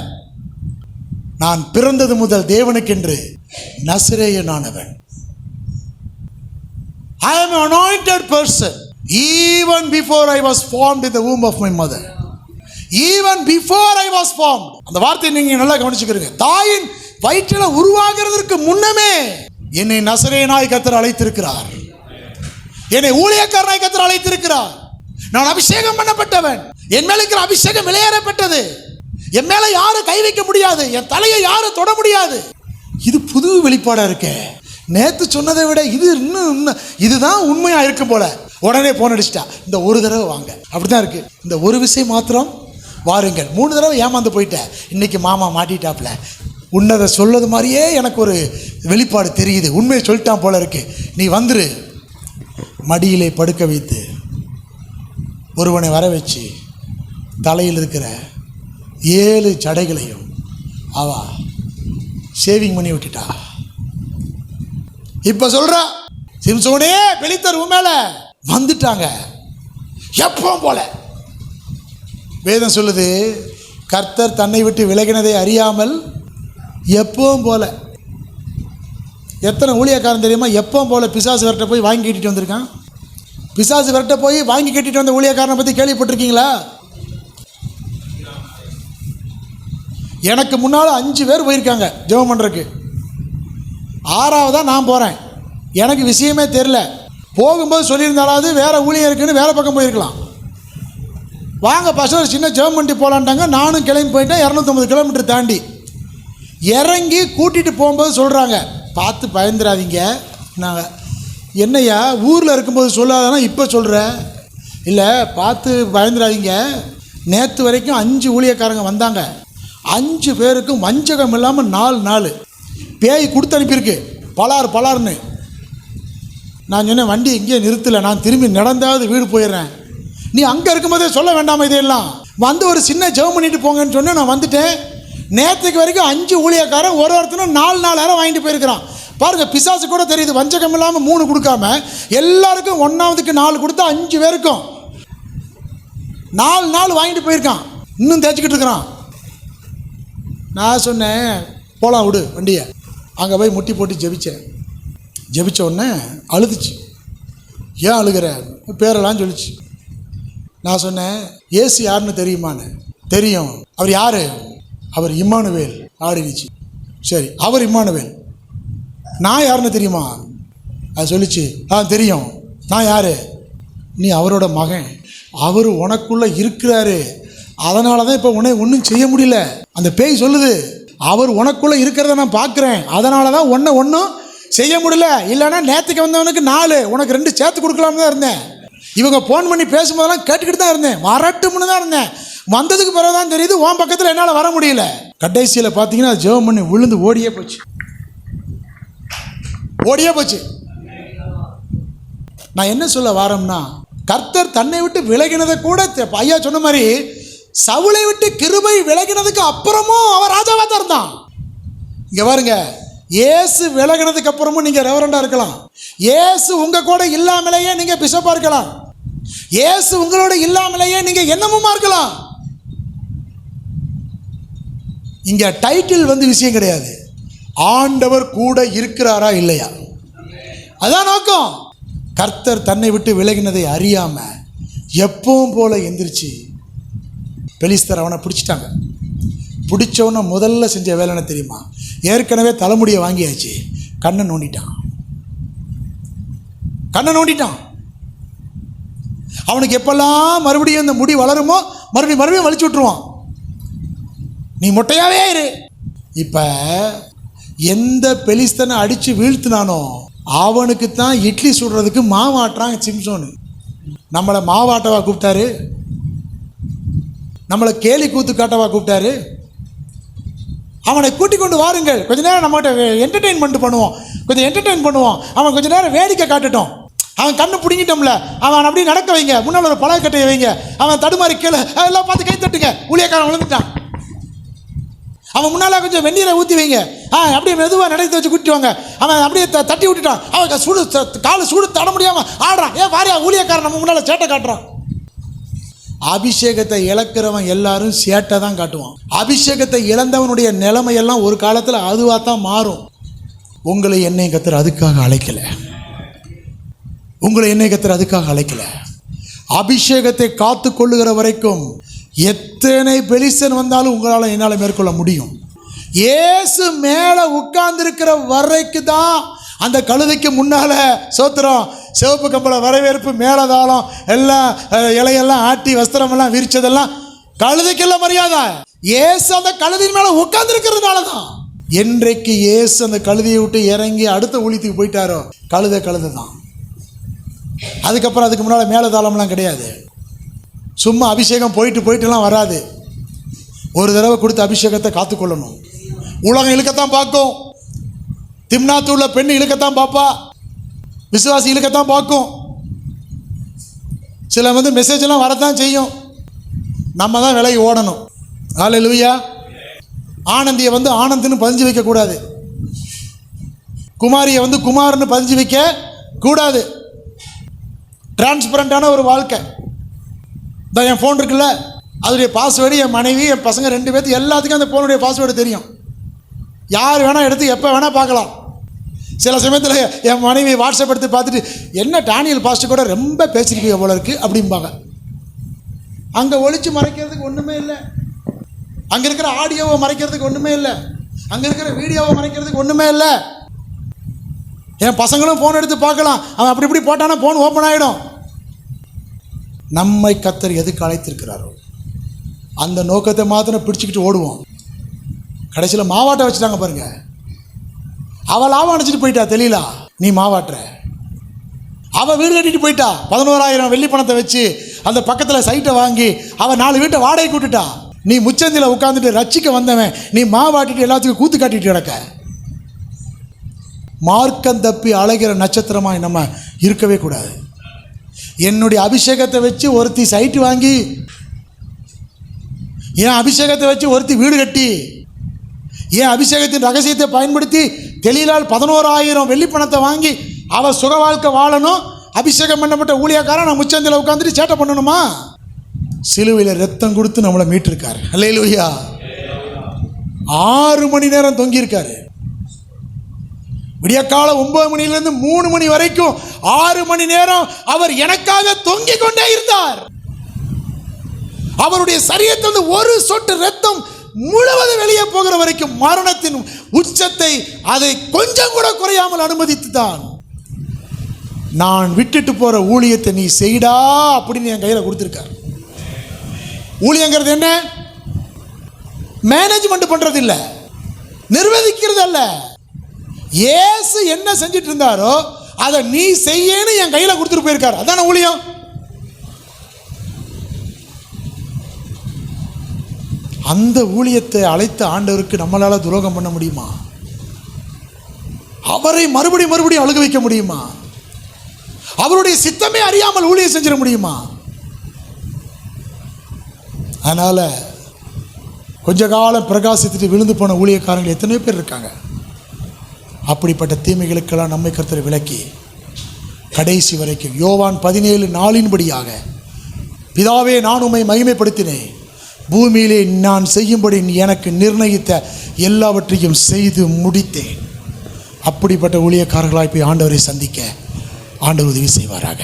நான் பிறந்தது முதல் தேவனுக்கென்று நசரேயனானவன். I am an anointed person. Even before I was formed in the womb of my mother. Even before I was formed. அந்த வார்த்தையை நீங்க நல்லா கவனிச்சுக்கிறீங்க. தாயின் வயிற்றில உருவாகிறதற்கு முன்னமே என்னை நசரேயனாய் கர்த்தர் அழைத்திருக்கிறார். என்னை ஊழியக்காரனாய் கர்த்தர் அழைத்திருக்கிறார். நான் அபிஷேகம் பண்ணப்பட்டவன். என் மேல இருக்கிற அபிஷேகம் விளையாடப்பட்டது. என் மேல யாரும் கை வைக்க முடியாது, என் தலையை யாரும் தொட முடியாது. இது புது வெளிப்பாடா இருக்கு. நேற்று சொன்னதை விட இது இன்னும் இதுதான் உண்மையா இருக்கும் போல. உடனே போன் அடிச்சிட்டா, இந்த ஒரு தடவை வாங்க. அப்படிதான் இருக்கு. இந்த ஒரு விஷயம் மாத்திரம் வாருங்கள். 3 தடவை ஏமாந்து போயிட்டேன். இன்னைக்கு மாமா மாட்டிட்டாப்ல. உன்னதை சொல்லது மாதிரியே எனக்கு ஒரு வெளிப்பாடு தெரியுது. உண்மையை சொல்லிட்டான் போல இருக்கு. நீ வந்துரு. மடியிலே படுக்க வைத்து ஒருவனை வர வச்சு தலையில் இருக்கிற 7 ஜடைகளையும் அவா சேவிங் பண்ணி விட்டுட்டா. இப்ப சொல்றா, சிம்சோனே பெலிஸ்தர் உன் மேல வந்துட்டாங்க எப்பவும் போல. வேதம் சொல்லுது, கர்த்தர் தன்னை விட்டு விலகினதை அறியாமல் எப்பவும் போல. எத்தனை ஊழியக்காரன் தெரியுமா எப்பவும் போல பிசாசு விரட்ட போய் வாங்கி கட்டிட்டு வந்திருக்கான். பிசாசு விரட்ட போய் வாங்கி கட்டிட்டு வந்த ஊழியக்காரனை பற்றி கேள்விப்பட்டிருக்கீங்களா? எனக்கு முன்னால் 5 பேர் போயிருக்காங்க ஜெபம் பண்ணுறதுக்கு. 6வதாக நான் போகிறேன். எனக்கு விஷயமே தெரில. போகும்போது சொல்லியிருந்தாலாவது வேறு ஊழியம் இருக்குன்னு வேறு பக்கம் போயிருக்கலாம். வாங்க பாஸ்டர் சின்ன ஜெபம் பண்ணி போகலான்ட்டாங்க. நானும் கிளம்பி போயிட்டேன். 250 கிலோமீட்டர் தாண்டி இறங்கி கூட்டிகிட்டு போகும்போது சொல்கிறாங்க, பார்த்து பயந்துடாதீங்க. நாங்கள் என்னையா ஊரில் இருக்கும்போது சொல்லாதானா இப்போ சொல்கிறேன்? இல்லை, பார்த்து பயந்துடாதீங்க. நேற்று வரைக்கும் 5 ஊழியக்காரங்க வந்தாங்க. 5 பேருக்கும் வஞ்சகம் இல்லாமல் 4 நாள் பேய் கொடுத்து அனுப்பியிருக்கு, பலார்னு. நான் சொன்னேன், வண்டி இங்கேயே நிறுத்தலை, நான் திரும்பி நடந்தாவது வீடு போயிடுறேன். நீ அங்கே இருக்கும்போதே சொல்ல வேண்டாமா இதையெல்லாம்? வந்து ஒரு சின்ன ஜெபம் பண்ணிட்டு போங்கன்னு சொன்னேன். நான் வந்துட்டேன். நேற்றுக்கு வரைக்கும் 5 ஊழியக்காரன் ஒருத்தனும் 4,000 வாங்கிட்டு போயிருக்கிறான். பாருங்கள், பிசாசு கூட தெரியுது. வஞ்சகம் இல்லாமல் 3 கொடுக்காம எல்லாருக்கும் 1க்கு 4 கொடுத்தா 5 பேருக்கும் 4 நாள் வாங்கிட்டு போயிருக்கான். இன்னும் தேய்ச்சிக்கிட்டு இருக்கிறான். நான் சொன்னேன், போகலாம் விடு வண்டியை. அங்கே போய் முட்டி போட்டு ஜெபிச்ச உடனே அழுதுச்சு. ஏன் அழுகிற? பேரெல்லாம் சொல்லிச்சு. நான் சொன்னேன், ஏசு யாருன்னு தெரியுமான்னு. தெரியும். அவர் யார்? அவர் இம்மானுவேல் ஆடிடுச்சு. சரி, அவர் இம்மானுவேல். நான் யாருன்னு தெரியுமா? அது சொல்லிச்சு. தெரியும். நான் யார்? நீ அவரோட மகன். அவர் உனக்குள்ளே இருக்கிறாரு. அதனால தான் இப்போ உன்னை ஒன்றும் செய்ய முடியல. அந்த பேய் சொல்லுது, அவர் உனக்குள்ளே இருக்கிறத நான் பார்க்குறேன், அதனால தான் உன்னை ஒன்றும் செய்ய முடியல. இல்லைன்னா நேற்றுக்கு வந்தவனுக்கு 4, உனக்கு 2 சேர்த்து கொடுக்கலாம்னு தான் இருந்தேன். இவங்க ஃபோன் பண்ணி பேசும்போதெல்லாம் கேட்டுக்கிட்டு தான் இருந்தேன், வரட்டும்னு தான் இருந்தேன். வந்ததுக்கு பிறகு தான் தெரியுது உன் பக்கத்தில் என்னால் வர முடியல. கடைசியில் பார்த்தீங்கன்னா ஜெபம் பண்ணி விழுந்து ஓடியே போச்சு. நான் என்ன சொல்ல வாரம்னா, கர்த்தர் தன்னை விட்டு விலகினதை கூட ஐயா சொன்ன மாதிரி சவுலை விட்டு கிருபை விலகினதுக்கு அப்புறமும் அவன் ராஜாவா தான் இருந்தான். இங்க பாருங்க, இயேசு விலகினதுக்கு அப்புறமும் நீங்க ரெவரண்டா இருக்கலாம். இயேசு உங்க கூட இல்லாமலேயே நீங்க பிஷப்பா இருக்கலாம். இயேசு உங்களோட இல்லாமலேயே நீங்க என்னமுமா இருக்கலாம். இங்க டைட்டில் விஷயம் கிடையாது, ஆண்டவர் கூட இருக்கிறாரா இல்லையா, அதான் நோக்கம். கர்த்தர் தன்னை விட்டு விலகினதை அறியாம எப்பவும் போல எந்திரிச்சு பெலிஸ்தர் அவனை பிடிச்சிட்டாங்க. பிடிச்சவன முதல்ல செஞ்ச வேலை என்ன தெரியுமா? ஏற்கனவே தலைமுடியை வாங்கியாச்சு, கண்ணை நோண்டிட்டான். அவனுக்கு எப்பெல்லாம் மறுபடியும் இந்த முடி வளருமோ மறுபடியும் வலிச்சு விட்டுருவான். நீ மொட்டையாவே இரு. இப்ப எந்த பெலிஸ்தனை அடிச்சு வீழ்த்தினானோ அவனுக்கு தான் இட்லி சுடுறதுக்கு மாவாட்டுறான் சிம்சோனு. நம்மளை மாவாட்டவா கூப்பிட்டாரு? நம்மளை கேலி கூத்து காட்டவா கூப்பிட்டாரு? அவனை கூட்டிக் கொண்டு வாருங்கள், கொஞ்ச நேரம் நம்மகிட்ட என்டர்டெயின் பண்ணுவோம். அவன் கொஞ்ச நேரம் வேடிக்கை காட்டட்டும். அவன் கண்ணு பிடிங்கிட்டோம்ல, அவன் அப்படியே நடக்க வைங்க, முன்னால் ஒரு பழைய கட்டையை வைங்க, அவன் தடுமாறி கீழே எல்லாம் பார்த்து கை தட்டுங்க, ஊழியக்காரன் விழுந்துட்டான். அவன் முன்னால் கொஞ்சம் வெந்நீரை ஊற்றி வைங்க, அப்படியே மெதுவாக நடத்தி வச்சு கூட்டிட்டு வாங்க. அவன் அப்படியே தட்டி விட்டுட்டான், அவன் சூடு காலு சூடு தட முடியாமல் ஆடுறான். வாரியா ஊழியக்காரன் நம்ம முன்னால் சேட்டை காட்டுறான். அபிஷேகத்தை இழக்கிறவன் எல்லாரும் சேட்டை தான் காட்டுவான். அபிஷேகத்தை இழந்தவனுடைய நிலைமையெல்லாம் ஒரு காலத்தில் அதுவாக தான் மாறும். உங்களை என்னை கர்த்தர் அதுக்காக அழைக்கல. அபிஷேகத்தை காத்து கொள்ளுகிற வரைக்கும் எத்தனை பெலிஸ்தன் வந்தாலும் உங்களால் என்னால் மேற்கொள்ள முடியும். இயேசு மேலே உட்கார்ந்துருக்கிற வரைக்கு தான் அந்த கழுதைக்கு முன்னால் சோத்திரம், சிவப்பு கம்பள வரவேற்பு, மேலதாளம் எல்லாம், இலையெல்லாம் ஆட்டி வஸ்திரமெல்லாம் விரிச்சதெல்லாம் கழுதைக்கெல்லாம் மரியாதை. இயேசு அந்த கழுதையின் மேலே உட்கார்ந்துருக்கிறதுனால தான். என்றைக்கு இயேசு அந்த கழுதையை விட்டு இறங்கி அடுத்த ஊழியத்துக்கு போயிட்டாரோ, கழுதை தான். அதுக்கப்புறம் அதுக்கு முன்னால் மேலதாளம்லாம் கிடையாது. சும்மா அபிஷேகம் போயிட்டுலாம் வராது. ஒரு தடவை கொடுத்த அபிஷேகத்தை காத்துக்கொள்ளணும். உலகம் இழுக்கத்தான் பார்க்கும். திம்னாத்தூர்ல பெண் இழுக்கத்தான் பார்ப்பா, விசுவாசி இழுக்கத்தான் பார்க்கும். சில மெசேஜ் எல்லாம் வரத்தான் செய்யும். நம்ம தான் விலகி ஓடணும். ஹல்லேலூயா. ஆனந்தியை ஆனந்துன்னு பதிஞ்சு வைக்க கூடாது. குமாரியை குமார்னு பதிஞ்சு வைக்க கூடாது. டிரான்ஸ்பரண்டான ஒரு வாழ்க்கை. என் ஃபோன் இருக்குல்ல, அதோடைய பாஸ்வேர்டு என் மனைவி, என் பசங்க 2 பேர்த்து எல்லாத்துக்கும் அந்த ஃபோனுடைய பாஸ்வேர்டு தெரியும். யார் வேணால் எடுத்து எப்போ வேணால் பார்க்கலாம். சில சமயத்தில் என் மனைவி வாட்ஸ்அப் எடுத்து பார்த்துட்டு, என்ன டானியல் பாஸ்டர் கூட ரொம்ப பேசியிருப்பீங்க போல இருக்குது அப்படிம்பாங்க. அங்கே ஒளிச்சு மறைக்கிறதுக்கு ஒன்றுமே இல்லை. அங்கே இருக்கிற ஆடியோவை மறைக்கிறதுக்கு ஒன்றுமே இல்லை. அங்கே இருக்கிற வீடியோவை மறைக்கிறதுக்கு ஒன்றுமே இல்லை. என் பசங்களும் ஃபோன் எடுத்து பார்க்கலாம். அவன் அப்படி இப்படி போட்டானா ஃபோன் ஓப்பன் ஆகிடும். நம்மை கர்த்தர் எதுக்கு அழைத்திருக்கிறாரோ அந்த நோக்கத்தை மாத்திரம் பிடிச்சிக்கிட்டு ஓடுவோம். கடைசியில் மாவாட்ட வச்சுட்டாங்க பாருங்க. அவள் லாபம் அணைச்சிட்டு போயிட்டா. தெரியலா நீ மாவாட்டுற. அவள் வீடு கட்டிட்டு போயிட்டா. 11,000 வெள்ளி பணத்தை வச்சு அந்த பக்கத்தில் சைட்டை வாங்கி அவள் 4 வீட்டை வாடகை கூட்டுட்டா. நீ முச்சந்தியில் உட்காந்துட்டு ரட்சிக்க வந்தவன் நீ மாவாட்டிட்டு எல்லாத்துக்கும் கூத்து காட்டிட்டு கிடக்க. மார்க்கம் தப்பி அலைகிற நட்சத்திரமாய் நம்ம இருக்கவே கூடாது. என்னுடைய அபிஷேகத்தை வச்சு ஒருத்தி சைட்டு வாங்கி, என் அபிஷேகத்தை வச்சு ஒருத்தி வீடு கட்டி, என் அபிஷேகத்தின் ரகசியத்தை பயன்படுத்தி தெளிலால் 11,000 வெள்ளி பணத்தை வாங்கி அவள் சுக வாழ்க்கை வாழணும். அபிஷேகம் பண்ணப்பட்ட ஊழியக்காரன் நான் முச்சந்தில் உட்காந்துட்டு சேட்டை பண்ணணுமா? சிலுவையில் ரத்தம் கொடுத்து நம்மளை மீட்டிருக்காரு. அல்லேலூயா. 6 மணி நேரம் தொங்கியிருக்காரு. விடியற்கால 9 மணியிலிருந்து 3 மணி வரைக்கும் 6 மணி நேரம் அவர் எனக்காக தொங்கிக் கொண்டே இருந்தார். அவருடைய சரீரத்திலிருந்து ஒரு சொட்டு ரத்தம் முழுவதும் வெளியே போகிற வரைக்கும் மரணத்தின் உச்சத்தை அதை கொஞ்சம் கூட குறையாமல் அனுமதித்துதான். நான் விட்டுட்டு போற ஊழியத்தை நீ செய்டா அப்படின்னு என் கையில் கொடுத்துருக்கார். ஊழியங்கிறது என்ன? மேனேஜ்மெண்ட் பண்றது இல்லை, நிர்வகிக்கிறது அல்ல. இயேசு என்ன செஞ்சிட்டு இருந்தாரோ அதை நீ செய்யன்னு என் கையில் கொடுத்துட்டு போயிருக்காரு. அதான ஊழியம். அந்த ஊழியத்தை அழைத்த ஆண்டவருக்கு நம்மளால துரோகம் பண்ண முடியுமா? அவரை மறுபடியும் அழுக வைக்க முடியுமா? அவருடைய சித்தமே அறியாமல் ஊழியம் செஞ்சிட முடியுமா? அதனால கொஞ்ச காலம் பிரகாசித்துட்டு விழுந்து போன ஊழியக்காரங்கள் எத்தனை பேர் இருக்காங்க. அப்படிப்பட்ட தீமைகளுக்கெல்லாம் நம்மை கர்த்தர் விலக்கி கடைசி வரைக்கும் யோவான் 17:4 பிதாவே நான் உம்மை மகிமைப்படுத்தினேன், பூமியிலே நான் செய்யும்படி எனக்கு நிர்ணயித்த எல்லாவற்றையும் செய்து முடித்தேன். அப்படிப்பட்ட ஊழியக்காரர்களாய் போய் ஆண்டவரை சந்திக்க ஆண்டவர் உதவி செய்வாராக.